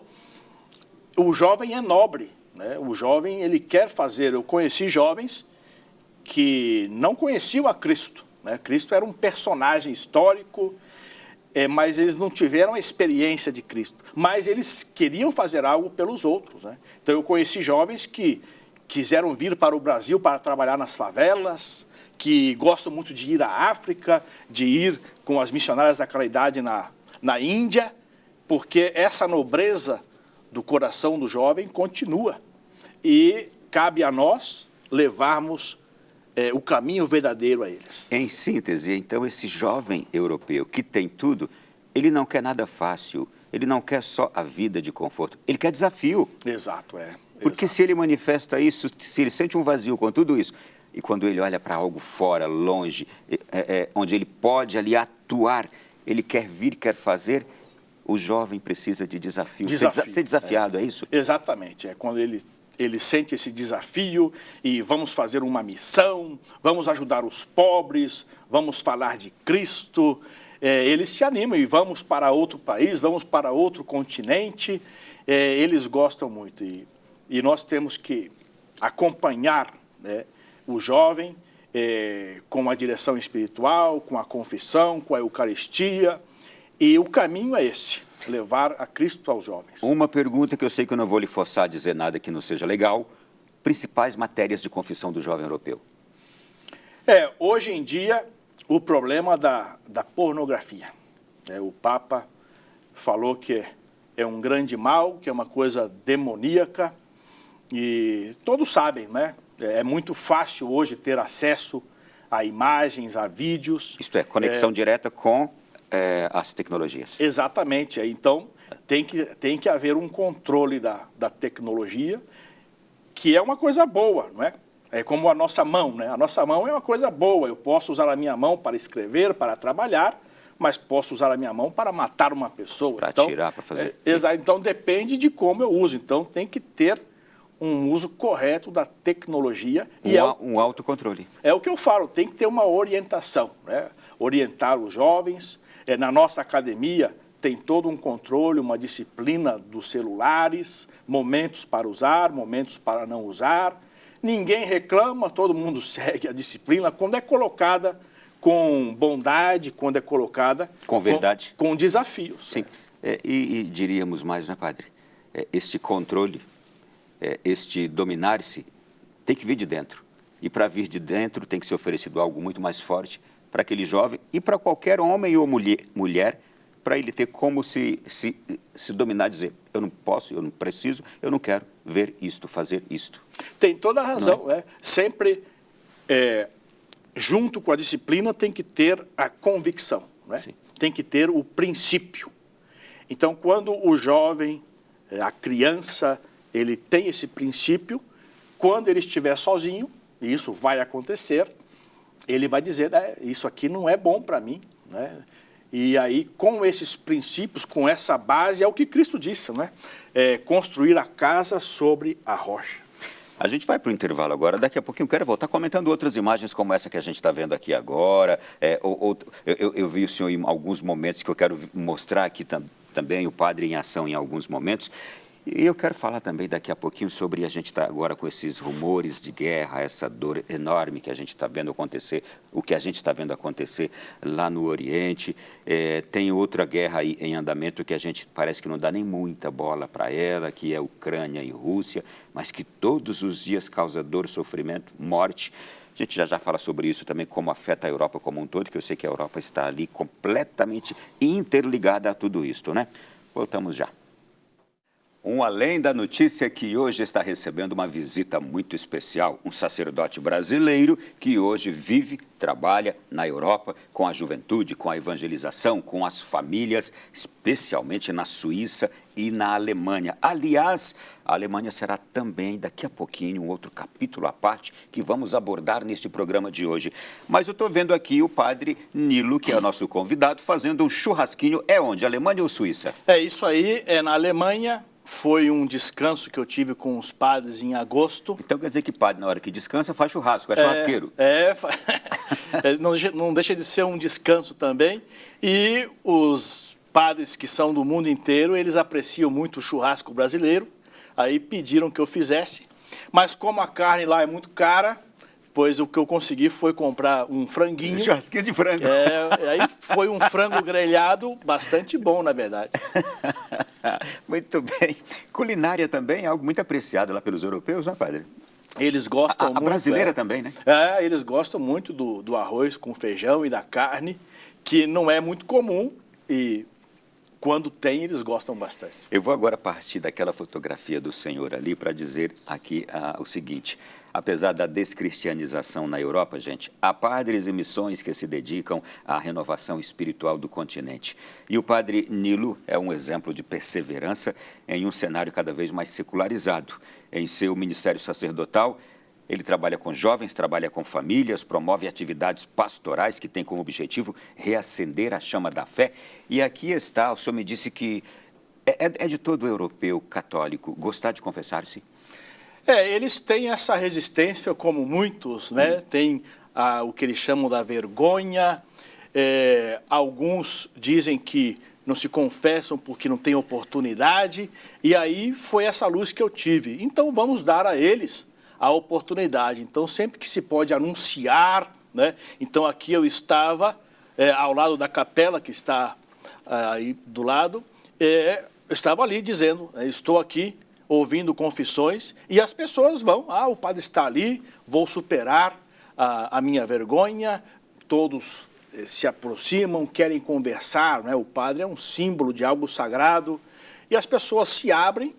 o jovem é nobre, né? O jovem, ele quer fazer. Eu conheci jovens que não conheciam a Cristo, né? Cristo era um personagem histórico, mas eles não tiveram a experiência de Cristo. Mas eles queriam fazer algo pelos outros, né? Então, eu conheci jovens que quiseram vir para o Brasil para trabalhar nas favelas, que gostam muito de ir à África, de ir com as missionárias da caridade na Índia, porque essa nobreza do coração do jovem continua. E cabe a nós levarmos o caminho verdadeiro a eles. Em síntese, então, esse jovem europeu que tem tudo, ele não quer nada fácil, ele não quer só a vida de conforto, ele quer desafio. Exato, Porque exato. se ele manifesta isso, se ele sente um vazio com tudo isso, e quando ele olha para algo fora, longe, onde ele pode ali atuar, ele quer vir, quer fazer, o jovem precisa de desafio. Ser desafiado, é isso? Exatamente, quando ele sente esse desafio e vamos fazer uma missão, vamos ajudar os pobres, vamos falar de Cristo, eles se animam e vamos para outro país, vamos para outro continente, eles gostam muito e nós temos que acompanhar, né, o jovem com a direção espiritual, com a confissão, com a Eucaristia, e o caminho é esse, levar a Cristo aos jovens. Uma pergunta que eu sei que eu não vou lhe forçar a dizer nada que não seja legal, principais matérias de confissão do jovem europeu? Hoje em dia, o problema da pornografia. O Papa falou que é um grande mal, que é uma coisa demoníaca, e todos sabem, né? É muito fácil hoje ter acesso a imagens, a vídeos. Isto é, conexão direta com as tecnologias. Exatamente. Então, tem que haver um controle da tecnologia, que é uma coisa boa, não é? É como a nossa mão, né? A nossa mão é uma coisa boa. Eu posso usar a minha mão para escrever, para trabalhar, mas posso usar a minha mão para matar uma pessoa. Para atirar, para fazer... Exato. Então, depende de como eu uso. Então, tem que ter um uso correto da tecnologia. Um autocontrole. É o que eu falo, tem que ter uma orientação, né? Orientar os jovens. Na nossa academia tem todo um controle, uma disciplina dos celulares, momentos para usar, momentos para não usar. Ninguém reclama, todo mundo segue a disciplina quando é colocada com bondade, quando é colocada... Com verdade. Com desafios. Sim. E diríamos mais, né, padre? Este controle... este dominar-se tem que vir de dentro. E para vir de dentro tem que ser oferecido algo muito mais forte para aquele jovem e para qualquer homem ou mulher, para ele ter como se dominar, dizer, eu não posso, eu não preciso, eu não quero ver isto, fazer isto. Tem toda a razão. Sempre, junto com a disciplina, tem que ter a convicção, né? Tem que ter o princípio. Então, quando o jovem, a criança... ele tem esse princípio, quando ele estiver sozinho, e isso vai acontecer, ele vai dizer, isso aqui não é bom para mim, né? E aí, com esses princípios, com essa base, é o que Cristo disse, né? Construir a casa sobre a rocha. A gente vai para o intervalo agora, daqui a pouquinho eu quero voltar comentando outras imagens como essa que a gente está vendo aqui agora. Eu vi o senhor em alguns momentos que eu quero mostrar aqui também, o padre em ação em alguns momentos. E eu quero falar também daqui a pouquinho sobre a gente estar agora com esses rumores de guerra, essa dor enorme que a gente está vendo acontecer, o que a gente está vendo acontecer lá no Oriente. Tem outra guerra aí em andamento que a gente parece que não dá nem muita bola para ela, que é Ucrânia e Rússia, mas que todos os dias causa dor, sofrimento, morte. A gente já fala sobre isso também, como afeta a Europa como um todo, que eu sei que a Europa está ali completamente interligada a tudo isso, né? Voltamos já. Além da notícia que hoje está recebendo uma visita muito especial, um sacerdote brasileiro que hoje vive, trabalha na Europa com a juventude, com a evangelização, com as famílias, especialmente na Suíça e na Alemanha. Aliás, a Alemanha será também daqui a pouquinho um outro capítulo à parte que vamos abordar neste programa de hoje. Mas eu estou vendo aqui o padre Nilo, que é o nosso convidado, fazendo um churrasquinho. É onde? Alemanha ou Suíça? É isso aí, é na Alemanha. Foi um descanso que eu tive com os padres em agosto. Então quer dizer que padre, na hora que descansa, faz churrasco, é churrasqueiro. Não deixa de ser um descanso também. E os padres que são do mundo inteiro, eles apreciam muito o churrasco brasileiro. Aí pediram que eu fizesse. Mas como a carne lá é muito cara, pois o que eu consegui foi comprar um franguinho. Churrasquinho de frango. Aí foi um frango grelhado bastante bom, na verdade. Muito bem. Culinária também é algo muito apreciado lá pelos europeus, né, padre? Eles gostam muito. A brasileira também, né? Eles gostam muito do arroz com feijão e da carne, que não é muito comum e quando tem, eles gostam bastante. Eu vou agora partir daquela fotografia do senhor ali para dizer aqui o seguinte. Apesar da descristianização na Europa, gente, há padres e missões que se dedicam à renovação espiritual do continente. E o padre Nilo é um exemplo de perseverança em um cenário cada vez mais secularizado. Em seu ministério sacerdotal, ele trabalha com jovens, trabalha com famílias, promove atividades pastorais que têm como objetivo reacender a chama da fé. E aqui está, o senhor me disse que é de todo europeu católico gostar de confessar-se? Eles têm essa resistência, como muitos, né? Tem o que eles chamam da vergonha. Alguns dizem que não se confessam porque não tem oportunidade. E aí foi essa luz que eu tive. Então vamos dar a eles a oportunidade. Então sempre que se pode anunciar, né? Então aqui eu estava ao lado da capela que está aí do lado. Eu estava ali dizendo, estou aqui ouvindo confissões, e as pessoas vão, o padre está ali, vou superar a minha vergonha, todos se aproximam, querem conversar, né? O padre é um símbolo de algo sagrado, e as pessoas se abrem,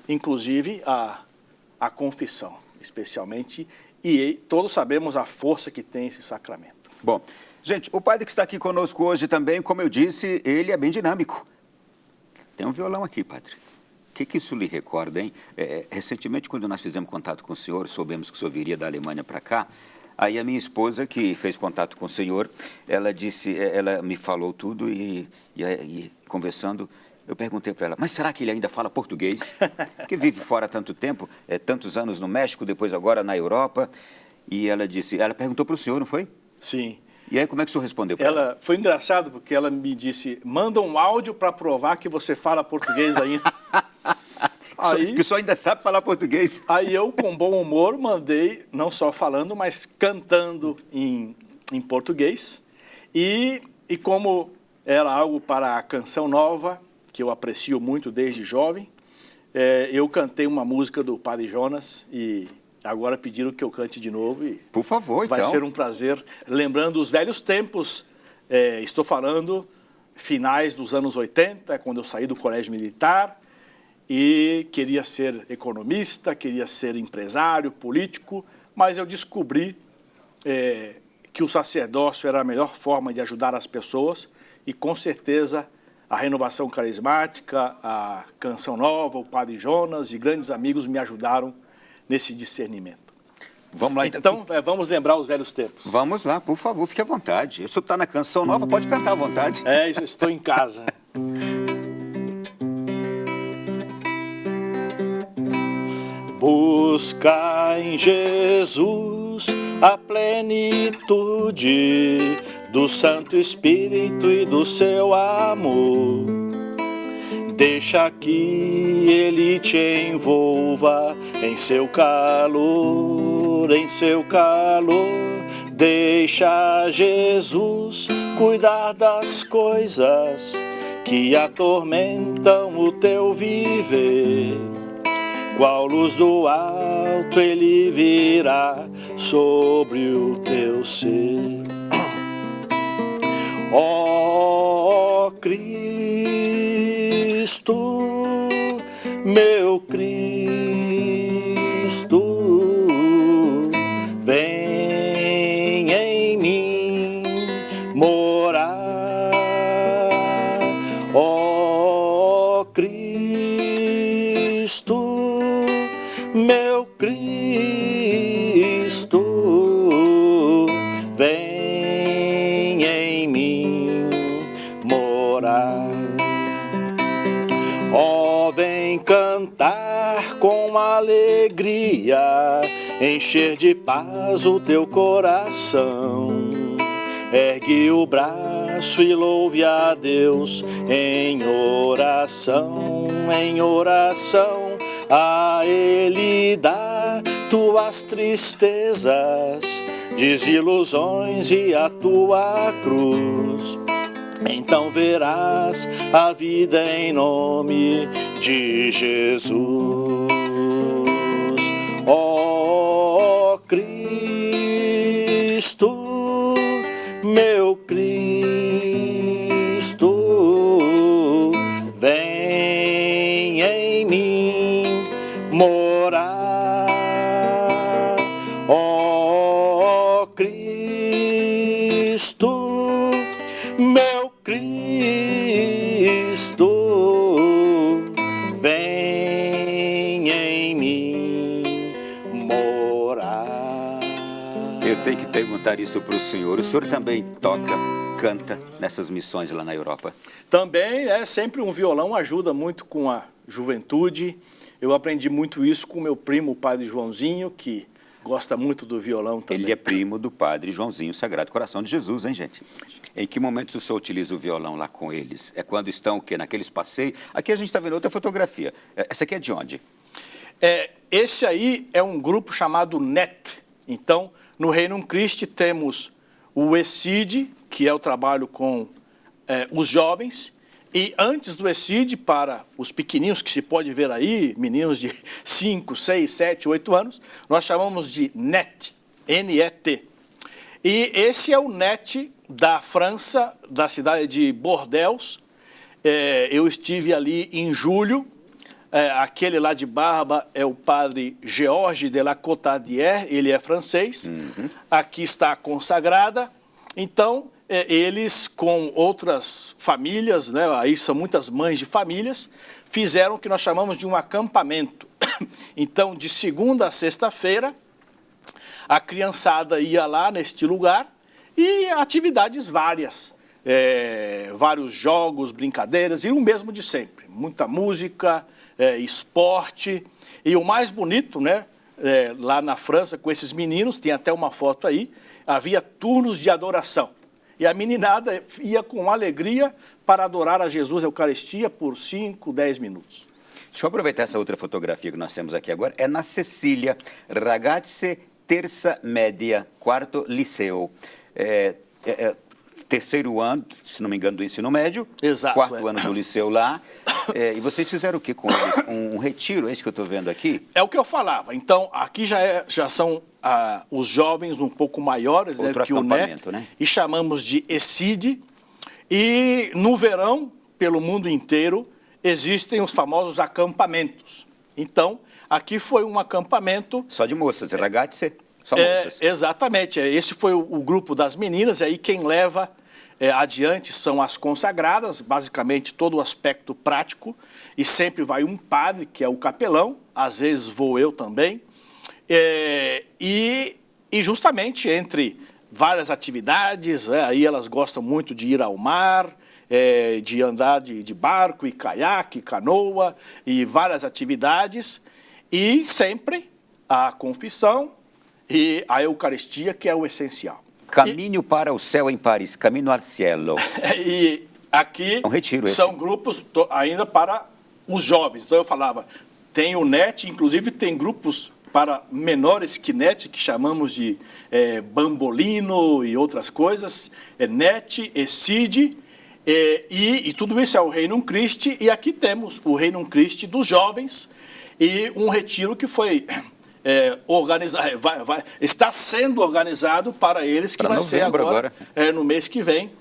inclusive, a confissão, especialmente, e todos sabemos a força que tem esse sacramento. Bom, gente, o padre que está aqui conosco hoje também, como eu disse, ele é bem dinâmico. Tem um violão aqui, padre. O que isso lhe recorda, hein? Recentemente, quando nós fizemos contato com o senhor, soubemos que o senhor viria da Alemanha para cá, aí a minha esposa, que fez contato com o senhor, ela me falou tudo e conversando, eu perguntei para ela, mas será que ele ainda fala português? Que vive fora há tanto tempo, tantos anos no México, depois agora na Europa, e ela perguntou para o senhor, não foi? Sim. E aí, como é que o senhor respondeu para ela? Foi engraçado, porque ela me disse, manda um áudio para provar que você fala português ainda. Que o senhor ainda sabe falar português. Aí eu, com bom humor, mandei, não só falando, mas cantando em português. E como era algo para a Canção Nova, que eu aprecio muito desde jovem, eu cantei uma música do Padre Jonas e agora pediram que eu cante de novo. E por favor, então. Vai ser um prazer. Lembrando os velhos tempos, estou falando finais dos anos 80, quando eu saí do colégio militar e queria ser economista, queria ser empresário, político, mas eu descobri que o sacerdócio era a melhor forma de ajudar as pessoas e, com certeza, a Renovação Carismática, a Canção Nova, o Padre Jonas e grandes amigos me ajudaram nesse discernimento. Vamos lá, então. Vamos lembrar os velhos tempos. Vamos lá, por favor, fique à vontade. Se você está na Canção Nova, pode cantar à vontade. Estou em casa. Busca em Jesus a plenitude do Santo Espírito e do seu amor. Deixa que Ele te envolva em seu calor, em seu calor. Deixa Jesus cuidar das coisas que atormentam o teu viver. Qual luz do alto Ele virá sobre o teu ser. Ó Cristo, meu Cristo, vem em mim morar. Ó Cristo, meu Cristo, vem em mim morar. Ó, vem cantar com alegria, encher de paz o teu coração. Ergue o braço e louve a Deus em oração, em oração. A Ele dá tuas tristezas, desilusões e a tua cruz. Então verás a vida em nome de Jesus. Ó Cristo, meu Cristo, vem em mim morar. Ó Cristo, meu Cristo, vem em mim morar. Eu tenho que perguntar isso para o senhor. O senhor também toca, canta nessas missões lá na Europa? Também sempre um violão ajuda muito com a juventude. Eu aprendi muito isso com meu primo, o padre Joãozinho, que gosta muito do violão também. Ele é primo do padre Joãozinho, Sagrado Coração de Jesus, hein, gente? Em que momentos o senhor utiliza o violão lá com eles? É quando estão o quê? Naqueles passeios? Aqui a gente está vendo outra fotografia. Essa aqui é de onde? Esse aí é um grupo chamado NET. Então, no Reino Christi temos o ECID, que é o trabalho com os jovens, e antes do ECID, para os pequeninos que se pode ver aí, meninos de 5, 6, 7, 8 anos, nós chamamos de NET, N-E-T. E esse é o NET da França, da cidade de Bordeaux. Eu estive ali em julho. Aquele lá de barba é o padre Georges de la Cotadière, ele é francês. Uhum. Aqui está a consagrada. Então, eles com outras famílias, né, aí são muitas mães de famílias, fizeram o que nós chamamos de um acampamento. Então, de segunda a sexta-feira, a criançada ia lá neste lugar e atividades várias. Vários jogos, brincadeiras e o mesmo de sempre. Muita música, esporte. E o mais bonito, né, lá na França, com esses meninos, tem até uma foto aí, havia turnos de adoração. E a meninada ia com alegria para adorar a Jesus a Eucaristia por 5, 10 minutos. Deixa eu aproveitar essa outra fotografia que nós temos aqui agora. É na Sicília, Ragazze Terza Media, quarto liceu. Terceiro ano, se não me engano, do ensino médio. Exato. Quarto ano do liceu lá. E vocês fizeram o que com eles? Um retiro, é isso que eu estou vendo aqui? É o que eu falava. Então, aqui já são os jovens um pouco maiores, né, que o NET, né? E chamamos de ECID. E no verão, pelo mundo inteiro, existem os famosos acampamentos. Então, aqui foi um acampamento... Só de moças, ragazze, só moças. Exatamente. Esse foi o grupo das meninas, e aí quem leva adiante são as consagradas, basicamente todo o aspecto prático, e sempre vai um padre, que é o capelão, às vezes vou eu também, e justamente entre várias atividades, aí elas gostam muito de ir ao mar, de andar de barco e caiaque, canoa e várias atividades, e sempre a confissão e a Eucaristia, que é o essencial. Caminho para o céu em Paris, caminho al cielo. E Aqui um retiro são esse. grupos ainda para os jovens. Então eu falava, tem o NET, inclusive tem grupos para menores que NET, que chamamos de Bambolino e outras coisas, NET, ECID, e tudo isso é o Reino Christi, e aqui temos o Reino Christi dos jovens, e um retiro que foi está sendo organizado para eles, que vai ser agora. No mês que vem,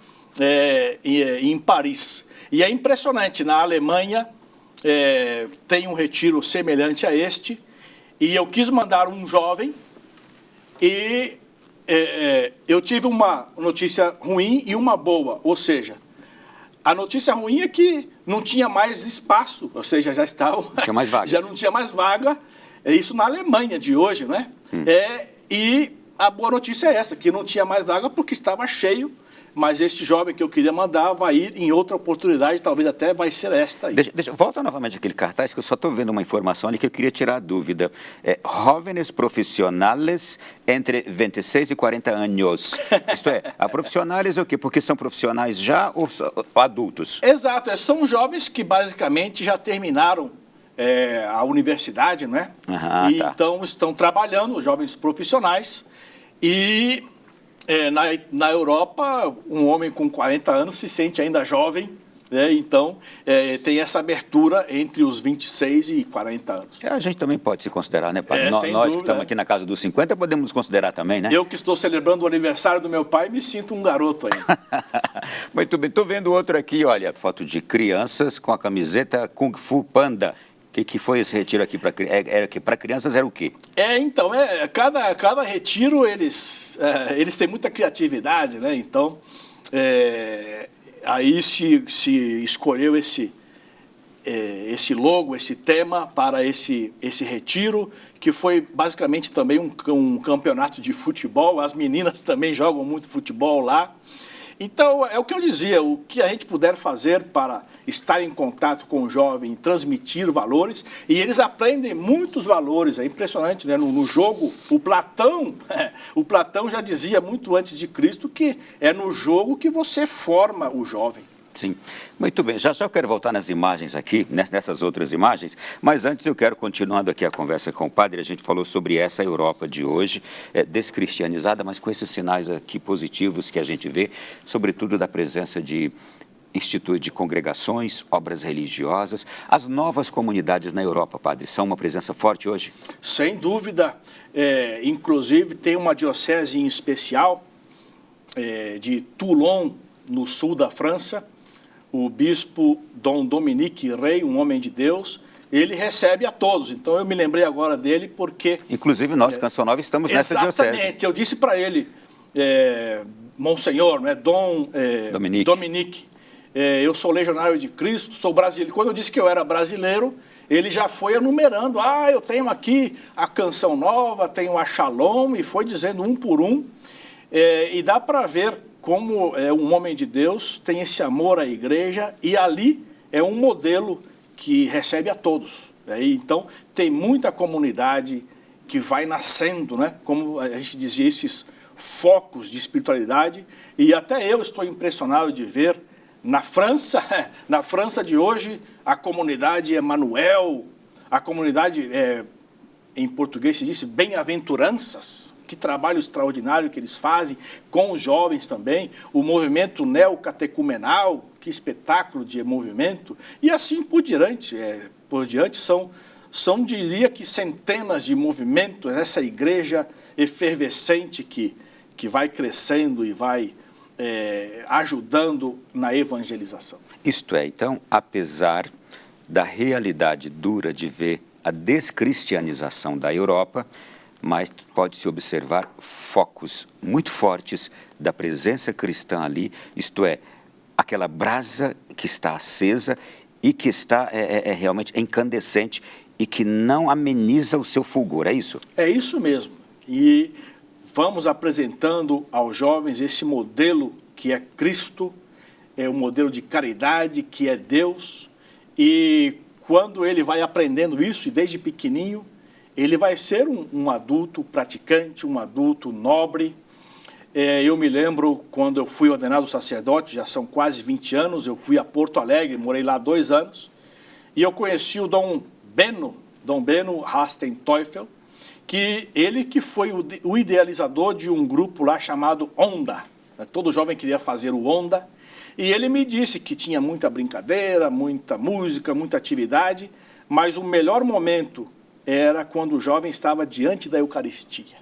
em Paris. E é impressionante, na Alemanha tem um retiro semelhante a este, e eu quis mandar um jovem, e eu tive uma notícia ruim e uma boa, ou seja, a notícia ruim é que não tinha mais espaço, ou seja, já estava, tinha mais vagas. Já não tinha mais vaga, isso na Alemanha de hoje, né? E a boa notícia é essa, que não tinha mais vaga porque estava cheio, mas este jovem que eu queria mandar vai ir em outra oportunidade, talvez até vai ser esta aí. Volta novamente aquele cartaz, que eu só estou vendo uma informação ali que eu queria tirar a dúvida. Jóvenes profissionais entre 26 e 40 anos. Isto é, a profissionais é o quê? Porque são profissionais já ou adultos? Exato, são jovens que basicamente já terminaram a universidade, né? Tá. Então estão trabalhando, jovens profissionais, e na Europa, um homem com 40 anos se sente ainda jovem, né? Então tem essa abertura entre os 26 e 40 anos. A gente também pode se considerar, né, padre? Sem Nós dúvida, que estamos aqui na casa dos 50 podemos nos considerar também, né? Eu que estou celebrando o aniversário do meu pai, me sinto um garoto ainda. Muito bem, estou vendo outro aqui, olha, foto de crianças com a camiseta Kung Fu Panda. O que foi esse retiro aqui para crianças? Era o quê? Então, cada retiro eles têm muita criatividade, né? Então, aí se escolheu esse logo, esse tema para esse retiro, que foi basicamente também um campeonato de futebol. As meninas também jogam muito futebol lá. Então, é o que eu dizia, o que a gente puder fazer para estar em contato com o jovem, transmitir valores, e eles aprendem muitos valores, é impressionante, né? No jogo, o Platão já dizia muito antes de Cristo que é no jogo que você forma o jovem. Sim, muito bem. Já eu quero voltar nas imagens aqui, nessas outras imagens, mas antes eu quero, continuando aqui a conversa com o padre, a gente falou sobre essa Europa de hoje, descristianizada, mas com esses sinais aqui positivos que a gente vê, sobretudo da presença de institutos, de congregações, obras religiosas. As novas comunidades na Europa, padre, são uma presença forte hoje? Sem dúvida. Inclusive, tem uma diocese em especial, de Toulon, no sul da França. O bispo Dom Dominique Rey, um homem de Deus, ele recebe a todos. Então, eu me lembrei agora dele porque... Inclusive, nós, Canção Nova, estamos nessa diocese. Exatamente. Eu disse para ele, Monsenhor, né, Dom Dominique, eu sou legionário de Cristo, sou brasileiro. Quando eu disse que eu era brasileiro, ele já foi enumerando. Eu tenho aqui a Canção Nova, tenho a Shalom, e foi dizendo um por um. E dá para ver como um homem de Deus tem esse amor à igreja, e ali é um modelo que recebe a todos. Então, tem muita comunidade que vai nascendo, né? Como a gente dizia, esses focos de espiritualidade, e até eu estou impressionado de ver na França de hoje, a comunidade Emmanuel, a comunidade, em português se diz, bem-aventuranças. Que trabalho extraordinário que eles fazem com os jovens também, o movimento neocatecumenal, que espetáculo de movimento, e assim por diante. São, diria que centenas de movimentos, essa igreja efervescente que vai crescendo e vai ajudando na evangelização. Isto é, então, apesar da realidade dura de ver a descristianização da Europa, mas pode-se observar focos muito fortes da presença cristã ali, isto é, aquela brasa que está acesa e que está realmente incandescente e que não ameniza o seu fulgor, é isso? É isso mesmo. E vamos apresentando aos jovens esse modelo que é Cristo, é um modelo de caridade, que é Deus, e quando ele vai aprendendo isso, e desde pequenininho, ele vai ser um adulto praticante, um adulto nobre, Eu me lembro quando eu fui ordenado sacerdote, já são quase 20 anos, eu fui a Porto Alegre, morei lá 2 anos, e eu conheci o Dom Beno Rasten Teufel, que foi o idealizador de um grupo lá chamado Onda. Todo jovem queria fazer o Onda, e ele me disse que tinha muita brincadeira, muita música, muita atividade, mas o melhor momento era quando o jovem estava diante da Eucaristia.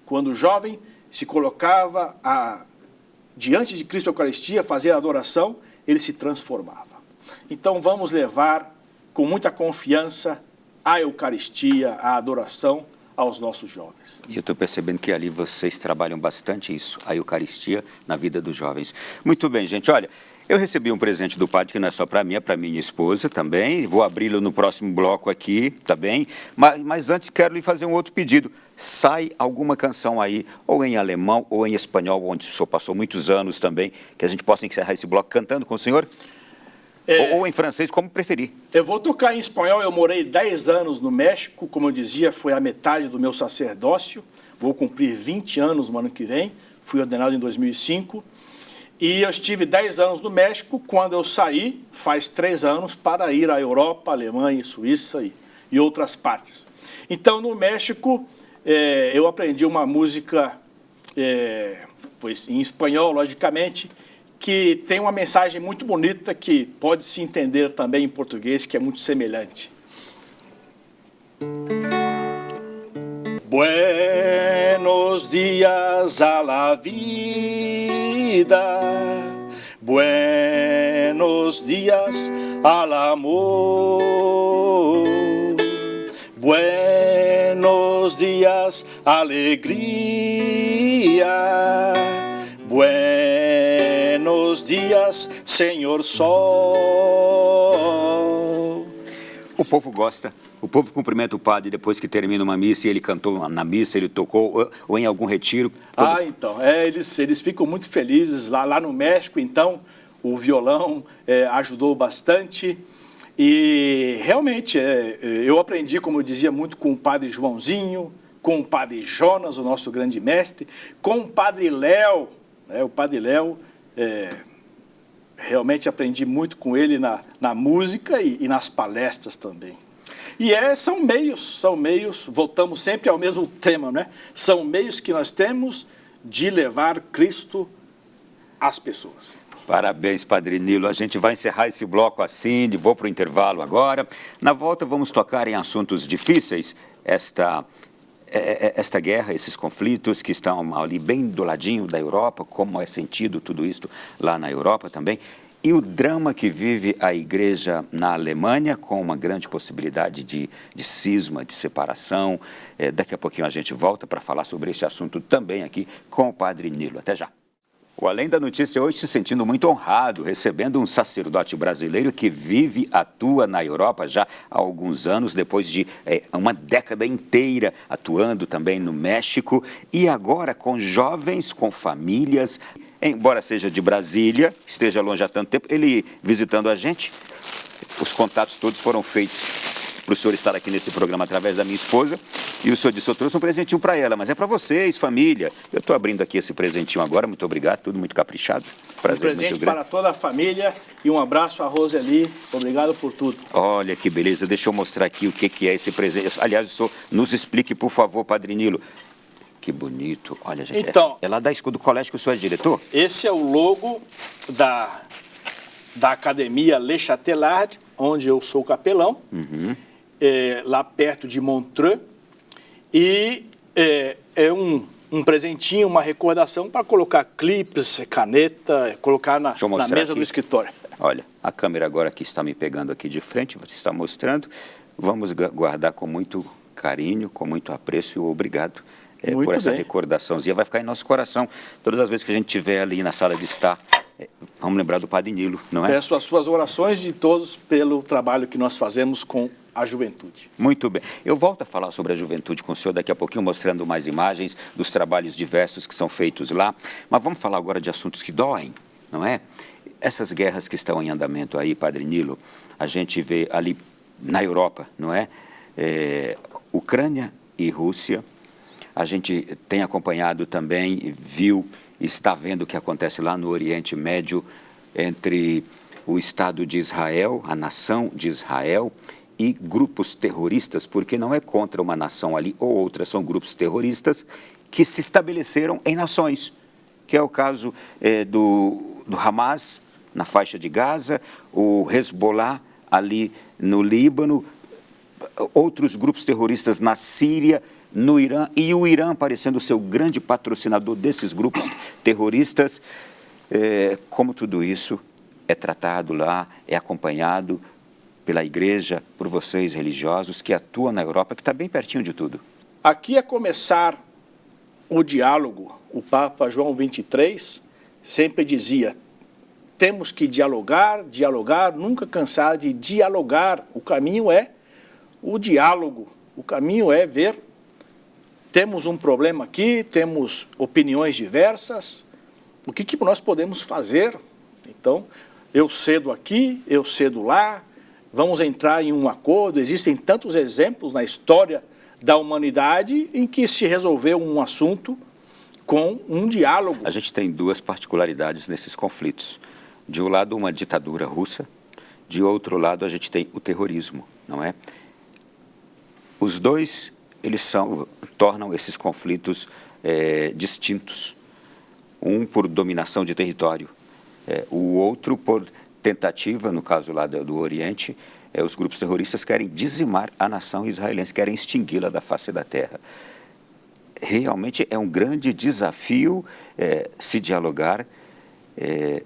Quando o jovem se colocava diante de Cristo a Eucaristia, fazia a adoração, ele se transformava. Então vamos levar com muita confiança a Eucaristia, a adoração aos nossos jovens. E eu estou percebendo que ali vocês trabalham bastante isso, a Eucaristia na vida dos jovens. Muito bem, gente. Olha, eu recebi um presente do padre que não é só para mim, é para minha esposa também. Vou abri-lo no próximo bloco aqui, tá bem? Mas antes quero lhe fazer um outro pedido. Sai alguma canção aí, ou em alemão ou em espanhol, onde o senhor passou muitos anos também, que a gente possa encerrar esse bloco cantando com o senhor? Ou em francês, como preferir. Eu vou tocar em espanhol. Eu morei 10 anos no México, como eu dizia, foi a metade do meu sacerdócio. Vou cumprir 20 anos no ano que vem, fui ordenado em 2005. E eu estive 10 anos no México. Quando eu saí, faz 3 anos, para ir à Europa, Alemanha, Suíça e outras partes. Então, no México, eu aprendi uma música, pois, em espanhol, logicamente, que tem uma mensagem muito bonita que pode se entender também em português, que é muito semelhante. Buenos días a la vida, buenos días al amor, buenos días alegría, buenos días, Senhor Sol. O povo gosta. O povo cumprimenta o padre depois que termina uma missa e ele cantou na missa, ele tocou, ou em algum retiro. Então, eles ficam muito felizes lá no México, então o violão ajudou bastante. E realmente eu aprendi, como eu dizia, muito com o padre Joãozinho, com o padre Jonas, o nosso grande mestre, com o padre Léo, o padre Léo, realmente aprendi muito com ele na música e nas palestras também. E são meios, voltamos sempre ao mesmo tema, né? São meios que nós temos de levar Cristo às pessoas. Parabéns, Padre Nilo. A gente vai encerrar esse bloco assim, vou para o intervalo agora. Na volta vamos tocar em assuntos difíceis, esta guerra, esses conflitos que estão ali bem do ladinho da Europa, como é sentido tudo isso lá na Europa também. E o drama que vive a igreja na Alemanha, com uma grande possibilidade de cisma, de separação. Daqui a pouquinho a gente volta para falar sobre esse assunto também aqui com o Padre Nilo. Até já. O Além da Notícia hoje se sentindo muito honrado, recebendo um sacerdote brasileiro que vive e atua na Europa já há alguns anos, depois de uma década inteira atuando também no México, e agora com jovens, com famílias. Embora seja de Brasília, esteja longe há tanto tempo, ele visitando a gente, os contatos todos foram feitos para o senhor estar aqui nesse programa através da minha esposa, e o senhor disse, eu trouxe um presentinho para ela, mas é para vocês, família. Eu estou abrindo aqui esse presentinho agora, muito obrigado, tudo muito caprichado. Prazer, um presente muito grande para toda a família e um abraço a Roseli, obrigado por tudo. Olha que beleza, deixa eu mostrar aqui o que é esse presente. Aliás, o senhor nos explique, por favor, Padre Nilo. Que bonito. Olha, gente, então, é lá do colégio que o senhor é diretor? Esse é o logo da Academia Le Chatelard, onde eu sou capelão, lá perto de Montreux. E é um presentinho, uma recordação para colocar clipes, caneta, colocar na mesa aqui do escritório. Olha, a câmera agora que está me pegando aqui de frente, você está mostrando. Vamos guardar com muito carinho, com muito apreço e obrigado. Por essa recordaçãozinha, vai ficar em nosso coração. Todas as vezes que a gente estiver ali na sala de estar, vamos lembrar do Padre Nilo, não é? Peço as suas orações de todos pelo trabalho que nós fazemos com a juventude. Muito bem. Eu volto a falar sobre a juventude com o senhor daqui a pouquinho, mostrando mais imagens dos trabalhos diversos que são feitos lá. Mas vamos falar agora de assuntos que doem, não é? Essas guerras que estão em andamento aí, Padre Nilo, a gente vê ali na Europa, não é? Ucrânia e Rússia. A gente tem acompanhado também, viu, está vendo o que acontece lá no Oriente Médio entre o Estado de Israel, a nação de Israel, e grupos terroristas, porque não é contra uma nação ali ou outra, são grupos terroristas que se estabeleceram em nações, que é o caso do Hamas na faixa de Gaza, o Hezbollah ali no Líbano, outros grupos terroristas na Síria, no Irã, e o Irã parecendo ser o grande patrocinador desses grupos terroristas. Como tudo isso é tratado lá, é acompanhado pela igreja, por vocês religiosos que atuam na Europa, que está bem pertinho de tudo? Aqui é começar o diálogo. O Papa João XXIII sempre dizia: temos que dialogar, dialogar, nunca cansar de dialogar. O caminho é o diálogo, o caminho é ver, temos um problema aqui, temos opiniões diversas, o que nós podemos fazer? Então, eu cedo aqui, eu cedo lá, vamos entrar em um acordo. Existem tantos exemplos na história da humanidade em que se resolveu um assunto com um diálogo. A gente tem duas particularidades nesses conflitos. De um lado, uma ditadura russa, de outro lado, a gente tem o terrorismo, não é? Os dois, eles tornam esses conflitos distintos. Um por dominação de território, o outro por tentativa, no caso lá do Oriente, os grupos terroristas querem dizimar a nação israelense, querem extingui-la da face da terra. Realmente é um grande desafio se dialogar,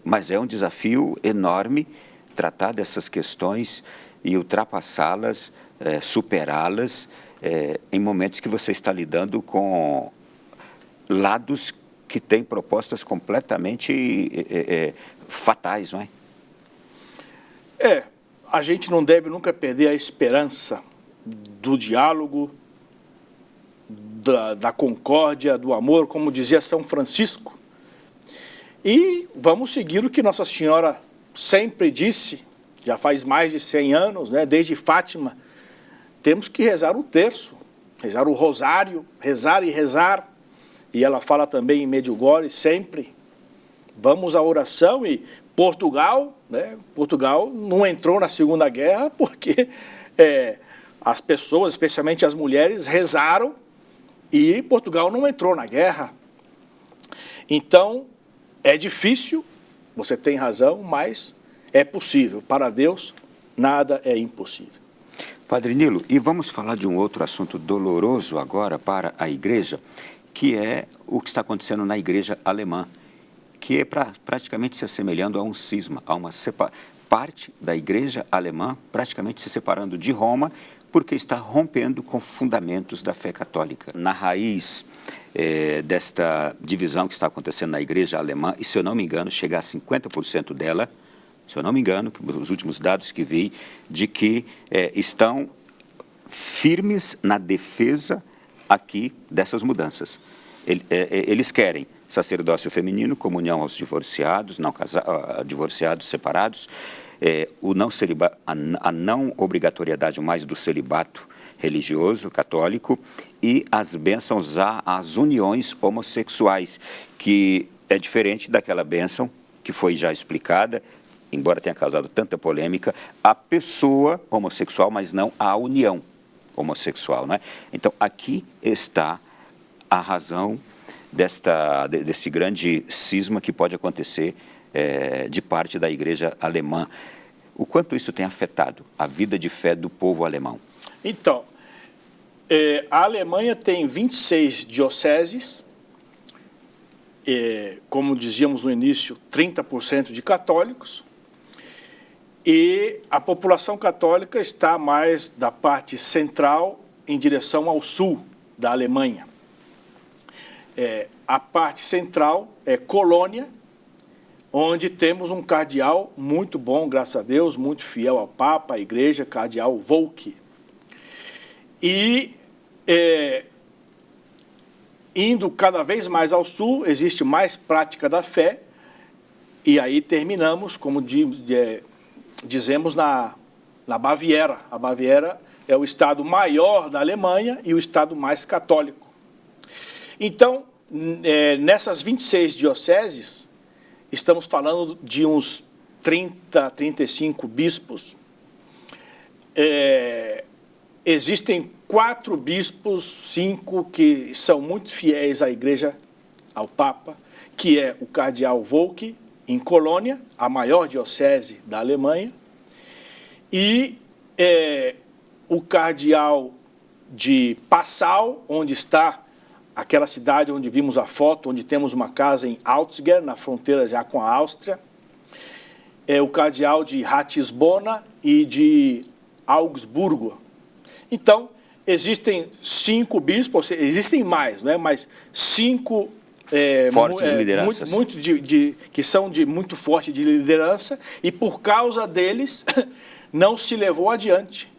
mas é um desafio enorme tratar dessas questões e ultrapassá-las, superá-las, em momentos que você está lidando com lados que têm propostas completamente fatais, não é? A gente não deve nunca perder a esperança do diálogo, da concórdia, do amor, como dizia São Francisco. E vamos seguir o que Nossa Senhora sempre disse, já faz mais de 100 anos, né? Desde Fátima, temos que rezar o terço, rezar o rosário, rezar e rezar. E ela fala também em Medjugorje sempre, vamos à oração. E Portugal, né? Portugal não entrou na Segunda Guerra porque as pessoas, especialmente as mulheres, rezaram e Portugal não entrou na guerra. Então, é difícil, você tem razão, mas é possível. Para Deus, nada é impossível. Padre Nilo, e vamos falar de um outro assunto doloroso agora para a igreja, que é o que está acontecendo na igreja alemã, que é praticamente se assemelhando a um cisma, a uma parte da igreja alemã praticamente se separando de Roma, porque está rompendo com fundamentos da fé católica. Na raiz desta divisão que está acontecendo na igreja alemã, e se eu não me engano, chegar a 50% dela, se eu não me engano, os últimos dados que vi, de que estão firmes na defesa aqui dessas mudanças. Eles querem sacerdócio feminino, comunhão aos divorciados, divorciados separados, a não obrigatoriedade mais do celibato religioso católico e as bênçãos às uniões homossexuais, que é diferente daquela bênção que foi já explicada, embora tenha causado tanta polêmica, a pessoa homossexual, mas não a união homossexual, né? Então, aqui está a razão desse grande cisma que pode acontecer de parte da igreja alemã. O quanto isso tem afetado a vida de fé do povo alemão? Então, a Alemanha tem 26 dioceses, como dizíamos no início, 30% de católicos, e a população católica está mais da parte central em direção ao sul da Alemanha. A parte central é Colônia, onde temos um cardeal muito bom, graças a Deus, muito fiel ao Papa, à Igreja, cardeal Volk. E indo cada vez mais ao sul, existe mais prática da fé, e aí terminamos, como dizemos, na Baviera. A Baviera é o estado maior da Alemanha e o estado mais católico. Então, nessas 26 dioceses, estamos falando de uns 30, 35 bispos. Existem 4 bispos, 5 que são muito fiéis à Igreja, ao Papa, que é o cardeal Volk, em Colônia, a maior diocese da Alemanha, e o cardeal de Passau, onde está aquela cidade onde vimos a foto, onde temos uma casa em Augsburg, na fronteira já com a Áustria, o cardeal de Ratisbona e de Augsburgo. Então, existem 5 bispos, existem mais, né? Mas 5 fortes lideranças. Que são de muito forte de liderança, e por causa deles não se levou adiante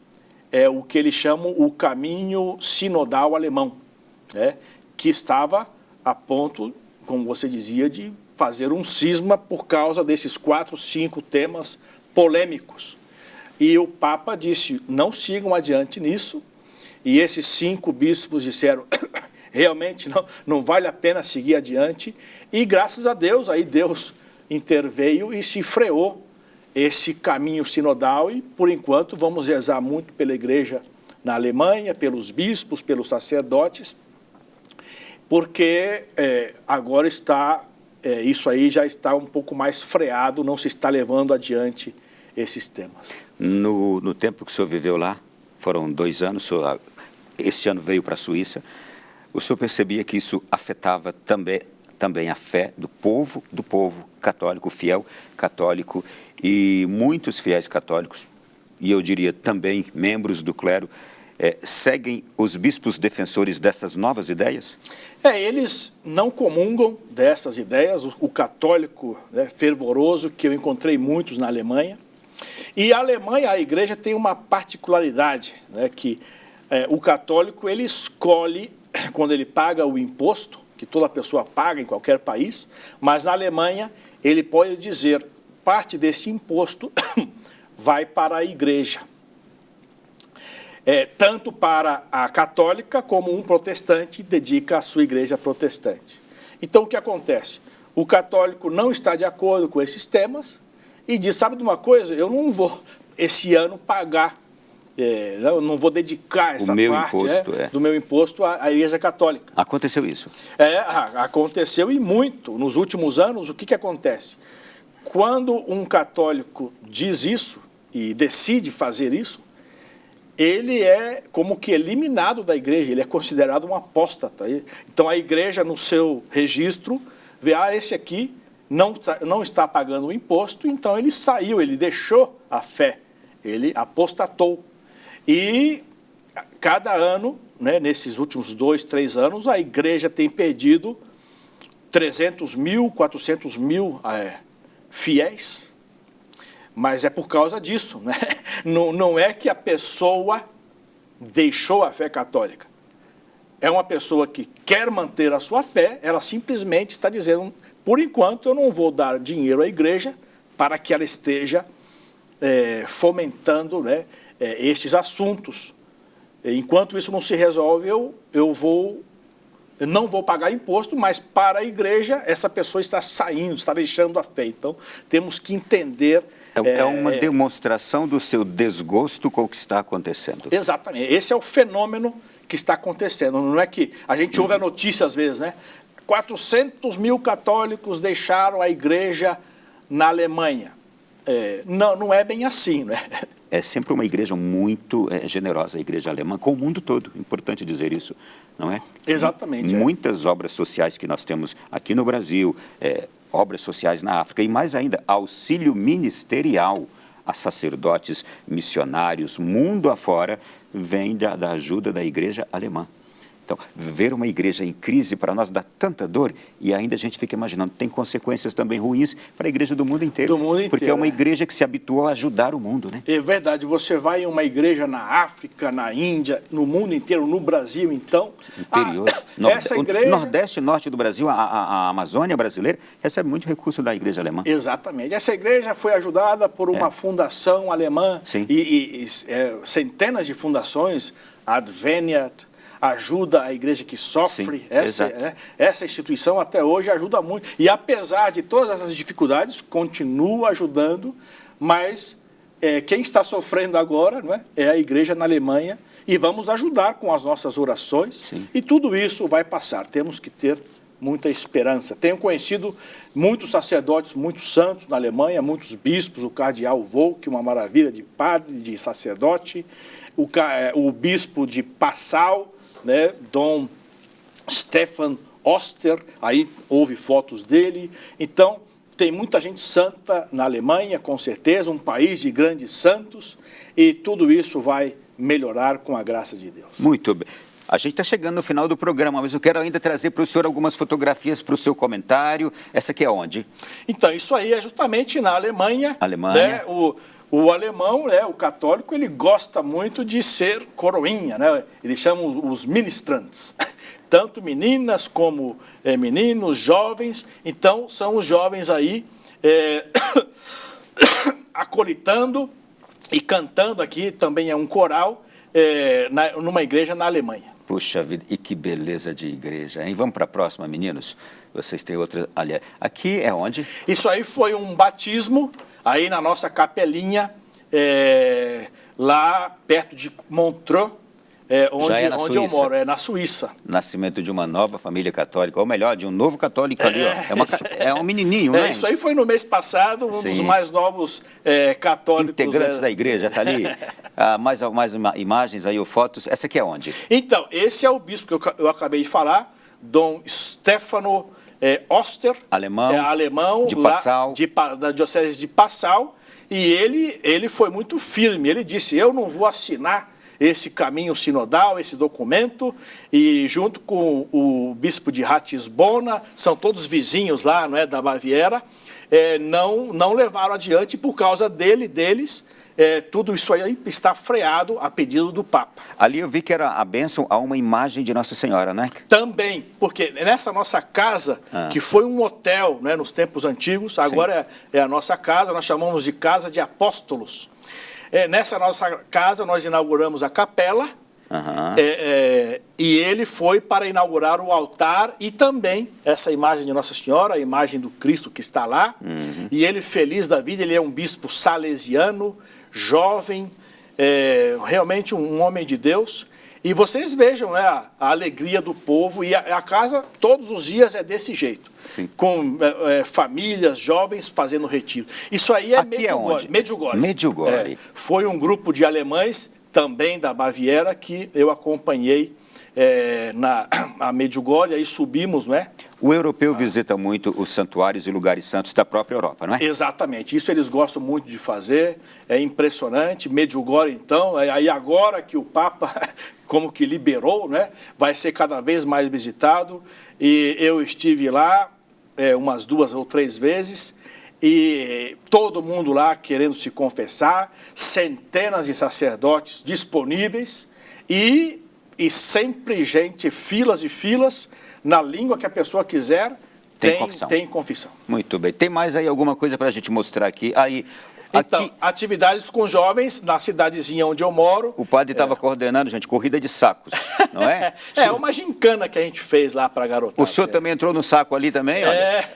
o que eles chamam o caminho sinodal alemão, que estava a ponto, como você dizia, de fazer um cisma por causa desses 4, 5 temas polêmicos. E o Papa disse, não sigam adiante nisso, e esses 5 bispos disseram, realmente não vale a pena seguir adiante, e graças a Deus, aí Deus interveio e se freou esse caminho sinodal, e por enquanto vamos rezar muito pela Igreja na Alemanha, pelos bispos, pelos sacerdotes, porque agora isso aí já está um pouco mais freado, não se está levando adiante esses temas. No tempo que o senhor viveu lá, foram 2 anos, esse ano veio para a Suíça, o senhor percebia que isso afetava também a fé do povo católico, fiel católico, e muitos fiéis católicos, e eu diria também membros do clero, seguem os bispos defensores dessas novas ideias? Eles não comungam dessas ideias, o católico fervoroso, que eu encontrei muitos na Alemanha. E a Alemanha, a igreja tem uma particularidade, que o católico ele escolhe, quando ele paga o imposto, que toda pessoa paga em qualquer país, mas na Alemanha ele pode dizer, parte desse imposto vai para a igreja. Tanto para a católica como um protestante dedica a sua igreja protestante. Então, o que acontece? O católico não está de acordo com esses temas e diz, sabe de uma coisa? Eu não vou, esse ano, pagar, eu não vou dedicar essa parte do meu imposto à igreja católica. Aconteceu isso? Aconteceu e muito. Nos últimos anos, o que acontece? Quando um católico diz isso e decide fazer isso, ele é como que eliminado da igreja, ele é considerado um apóstata. Então a igreja, no seu registro, vê, esse aqui não está pagando o imposto, então ele saiu, ele deixou a fé, ele apostatou. E cada ano, nesses últimos 2, 3 anos, a igreja tem perdido 300 mil, 400 mil fiéis. Mas é por causa disso, Não é que a pessoa deixou a fé católica. É uma pessoa que quer manter a sua fé, ela simplesmente está dizendo, por enquanto eu não vou dar dinheiro à igreja para que ela esteja fomentando esses assuntos. Enquanto isso não se resolve, eu não vou pagar imposto, mas para a igreja essa pessoa está saindo, está deixando a fé. Então temos que entender... É uma demonstração do seu desgosto com o que está acontecendo. Exatamente. Esse é o fenômeno que está acontecendo. Não é que a gente ouve a notícia às vezes, 400 mil católicos deixaram a igreja na Alemanha. Não é bem assim, É sempre uma igreja muito generosa, a igreja alemã, com o mundo todo. Importante dizer isso, não é? Exatamente. Muitas obras sociais que nós temos aqui no Brasil, obras sociais na África e mais ainda, auxílio ministerial a sacerdotes, missionários, mundo afora, vem da ajuda da igreja alemã. Então, ver uma igreja em crise para nós dá tanta dor e ainda a gente fica imaginando, tem consequências também ruins para a igreja do mundo inteiro. Do mundo inteiro, porque é uma igreja que se habituou a ajudar o mundo, É verdade, você vai em uma igreja na África, na Índia, no mundo inteiro, no Brasil, então... Interior, essa igreja... Nordeste e Norte do Brasil, a Amazônia brasileira, recebe muito recurso da igreja alemã. Exatamente. Essa igreja foi ajudada por uma fundação alemã. Sim. E centenas de fundações, Adveniat, ajuda a igreja que sofre. Sim, Essa instituição até hoje ajuda muito. E apesar de todas essas dificuldades, continua ajudando, mas quem está sofrendo agora, não é? É a igreja na Alemanha, e vamos ajudar com as nossas orações. Sim. E tudo isso vai passar. Temos que ter muita esperança. Tenho conhecido muitos sacerdotes, muitos santos na Alemanha, muitos bispos, o cardeal Volk, uma maravilha de padre, de sacerdote, o bispo de Passau, né, Dom Stefan Oster, aí houve fotos dele. Então, tem muita gente santa na Alemanha, com certeza, um país de grandes santos, e tudo isso vai melhorar com a graça de Deus. Muito bem. A gente está chegando no final do programa, mas eu quero ainda trazer para o senhor algumas fotografias para o seu comentário. Essa aqui é onde? Então, isso aí é justamente na Alemanha. Alemanha. Né? O alemão, né, o católico, ele gosta muito de ser coroinha, né? Eles chamam os ministrantes. Tanto meninas como meninos, jovens. Então, são os jovens aí acolitando e cantando aqui, também é um coral, numa igreja na Alemanha. Puxa vida, e que beleza de igreja, hein? Vamos para a próxima, meninos? Vocês têm outra... Aliás, aqui é onde? Isso aí foi um batismo, aí na nossa capelinha, lá perto de Montreux, onde eu moro, na Suíça. Nascimento de uma nova família católica, ou melhor, de um novo católico ali, ó. É um menininho, né? Isso aí foi no mês passado, um dos mais novos católicos. Integrantes da igreja, está ali. Mais imagens aí, ou fotos. Essa aqui é onde? Então, esse é o bispo que eu acabei de falar, Dom Stefano Oster. Alemão. De Passau. Da diocese de Passau. E ele foi muito firme. Ele disse, eu não vou assinar esse caminho sinodal, esse documento, e junto com o bispo de Ratisbona, são todos vizinhos lá, não é, da Baviera, não levaram adiante por causa deles. Tudo isso aí está freado a pedido do Papa. Ali eu vi que era a bênção a uma imagem de Nossa Senhora, né? Também, porque nessa nossa casa, que foi um hotel, né, nos tempos antigos, agora é a nossa casa, nós chamamos de Casa de Apóstolos. Nessa nossa casa, nós inauguramos a capela, e ele foi para inaugurar o altar e também essa imagem de Nossa Senhora, a imagem do Cristo que está lá. E ele, feliz da vida, ele é um bispo salesiano, jovem, realmente um homem de Deus. E vocês vejam, né, a alegria do povo, e a casa todos os dias é desse jeito. Sim. Com famílias, jovens fazendo retiro. Isso aí é Medjugorje. Foi um grupo de alemães, também da Baviera, que eu acompanhei a Medjugorje, aí subimos, né? O europeu visita muito os santuários e lugares santos da própria Europa, não é? Exatamente, isso eles gostam muito de fazer, é impressionante. Medjugorje, então, aí agora que o Papa como que liberou, né? Vai ser cada vez mais visitado, e eu estive lá umas 2 ou 3 vezes, e todo mundo lá querendo se confessar, centenas de sacerdotes disponíveis, e sempre gente, filas e filas, na língua que a pessoa quiser, tem confissão. Muito bem. Tem mais aí alguma coisa para a gente mostrar aqui? Então, atividades com jovens na cidadezinha onde eu moro. O padre estava coordenando, gente, corrida de sacos, não é? Uma gincana que a gente fez lá para garotada. O senhor também entrou no saco ali também? Olha.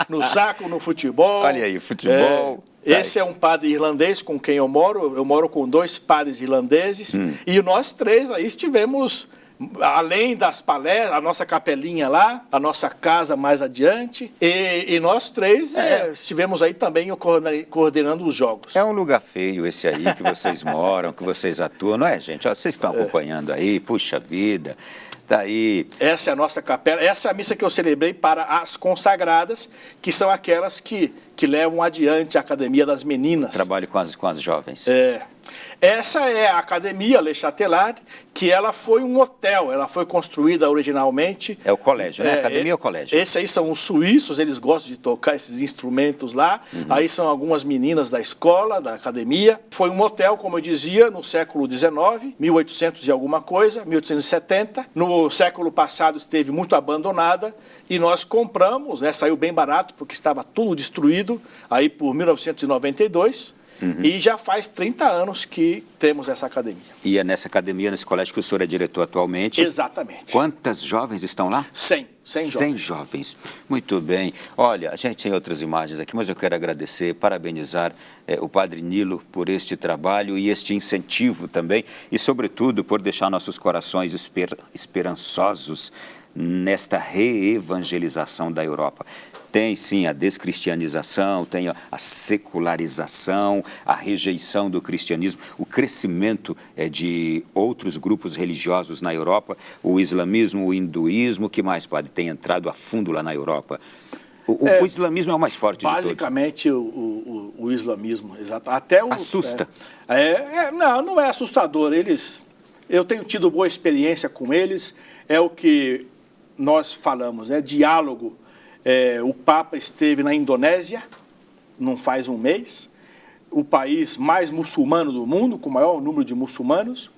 No saco, no futebol. Olha aí, futebol. Esse é um padre irlandês com quem eu moro com 2 padres irlandeses, e nós 3 aí estivemos, além das palestras, a nossa capelinha lá, a nossa casa mais adiante, e nós 3 estivemos aí também coordenando os jogos. É um lugar feio esse aí que vocês moram, que vocês atuam, não é, gente? Ó, vocês estão acompanhando aí, puxa vida. Tá aí. Essa é a nossa capela, essa é a missa que eu celebrei para as consagradas, que são aquelas que levam adiante a Academia das Meninas. Trabalho com as jovens. Essa é a Academia Le Chatelard, que ela foi um hotel, ela foi construída originalmente... É o colégio, né? Academia é o colégio. Esses aí são os suíços, eles gostam de tocar esses instrumentos lá. Aí são algumas meninas da escola, da academia. Foi um hotel, como eu dizia, no século XIX, 1800 e alguma coisa, 1870. No século passado esteve muito abandonada e nós compramos, né? Saiu bem barato porque estava tudo destruído, aí por 1992. E já faz 30 anos que temos essa academia. E é nessa academia, nesse colégio que o senhor é diretor atualmente? Exatamente. Quantas jovens estão lá? 100 jovens. 100 jovens. Muito bem. Olha, a gente tem outras imagens aqui, mas eu quero agradecer, parabenizar o Padre Nilo por este trabalho e este incentivo também, e sobretudo por deixar nossos corações esperançosos nesta reevangelização da Europa. Tem sim a descristianização, tem a secularização, a rejeição do cristianismo, o crescimento de outros grupos religiosos na Europa, o islamismo, o hinduísmo, que mais, padre, tem entrado a fundo lá na Europa? O islamismo é o mais forte de todos. Basicamente o islamismo, exato. Até assusta? Não é assustador. Eu tenho tido boa experiência com eles, é o que nós falamos, diálogo. O Papa esteve na Indonésia, não faz um mês, o país mais muçulmano do mundo, com o maior número de muçulmanos.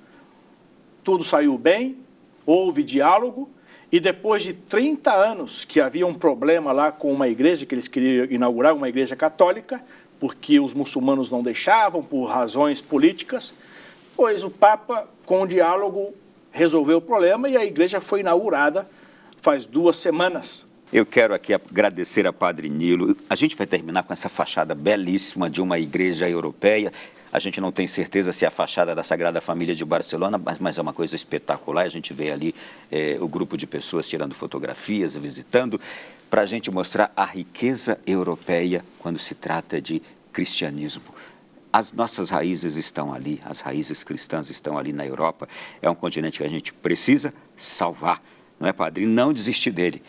Tudo saiu bem, houve diálogo, e depois de 30 anos que havia um problema lá com uma igreja, que eles queriam inaugurar uma igreja católica, porque os muçulmanos não deixavam, por razões políticas, pois o Papa, com o diálogo, resolveu o problema e a igreja foi inaugurada faz 2 semanas. Eu quero aqui agradecer a Padre Nilo. A gente vai terminar com essa fachada belíssima de uma igreja europeia. A gente não tem certeza se é a fachada da Sagrada Família de Barcelona, mas é uma coisa espetacular. A gente vê ali o grupo de pessoas tirando fotografias, visitando, para a gente mostrar a riqueza europeia quando se trata de cristianismo. As nossas raízes estão ali, as raízes cristãs estão ali na Europa. É um continente que a gente precisa salvar, não é, padre? Não desistir dele.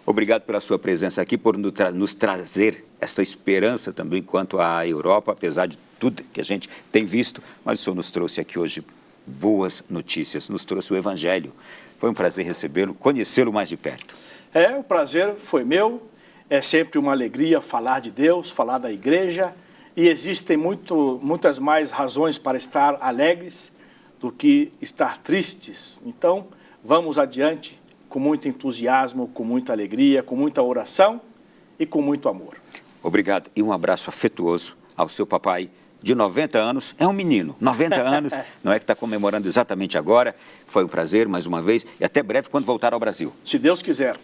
Obrigado pela sua presença aqui, por nos trazer essa esperança também quanto à Europa, apesar de tudo que a gente tem visto, mas o senhor nos trouxe aqui hoje boas notícias, nos trouxe o Evangelho. Foi um prazer recebê-lo, conhecê-lo mais de perto. O prazer foi meu, é sempre uma alegria falar de Deus, falar da igreja, e existem muitas mais razões para estar alegres do que estar tristes. Então, vamos adiante, com muito entusiasmo, com muita alegria, com muita oração e com muito amor. Obrigado e um abraço afetuoso ao seu papai de 90 anos. É um menino, 90 anos, não é que está comemorando exatamente agora. Foi um prazer mais uma vez e até breve quando voltar ao Brasil. Se Deus quiser.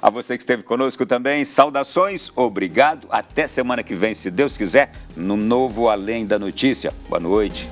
A você que esteve conosco também, saudações, obrigado. Até semana que vem, se Deus quiser, no novo Além da Notícia. Boa noite.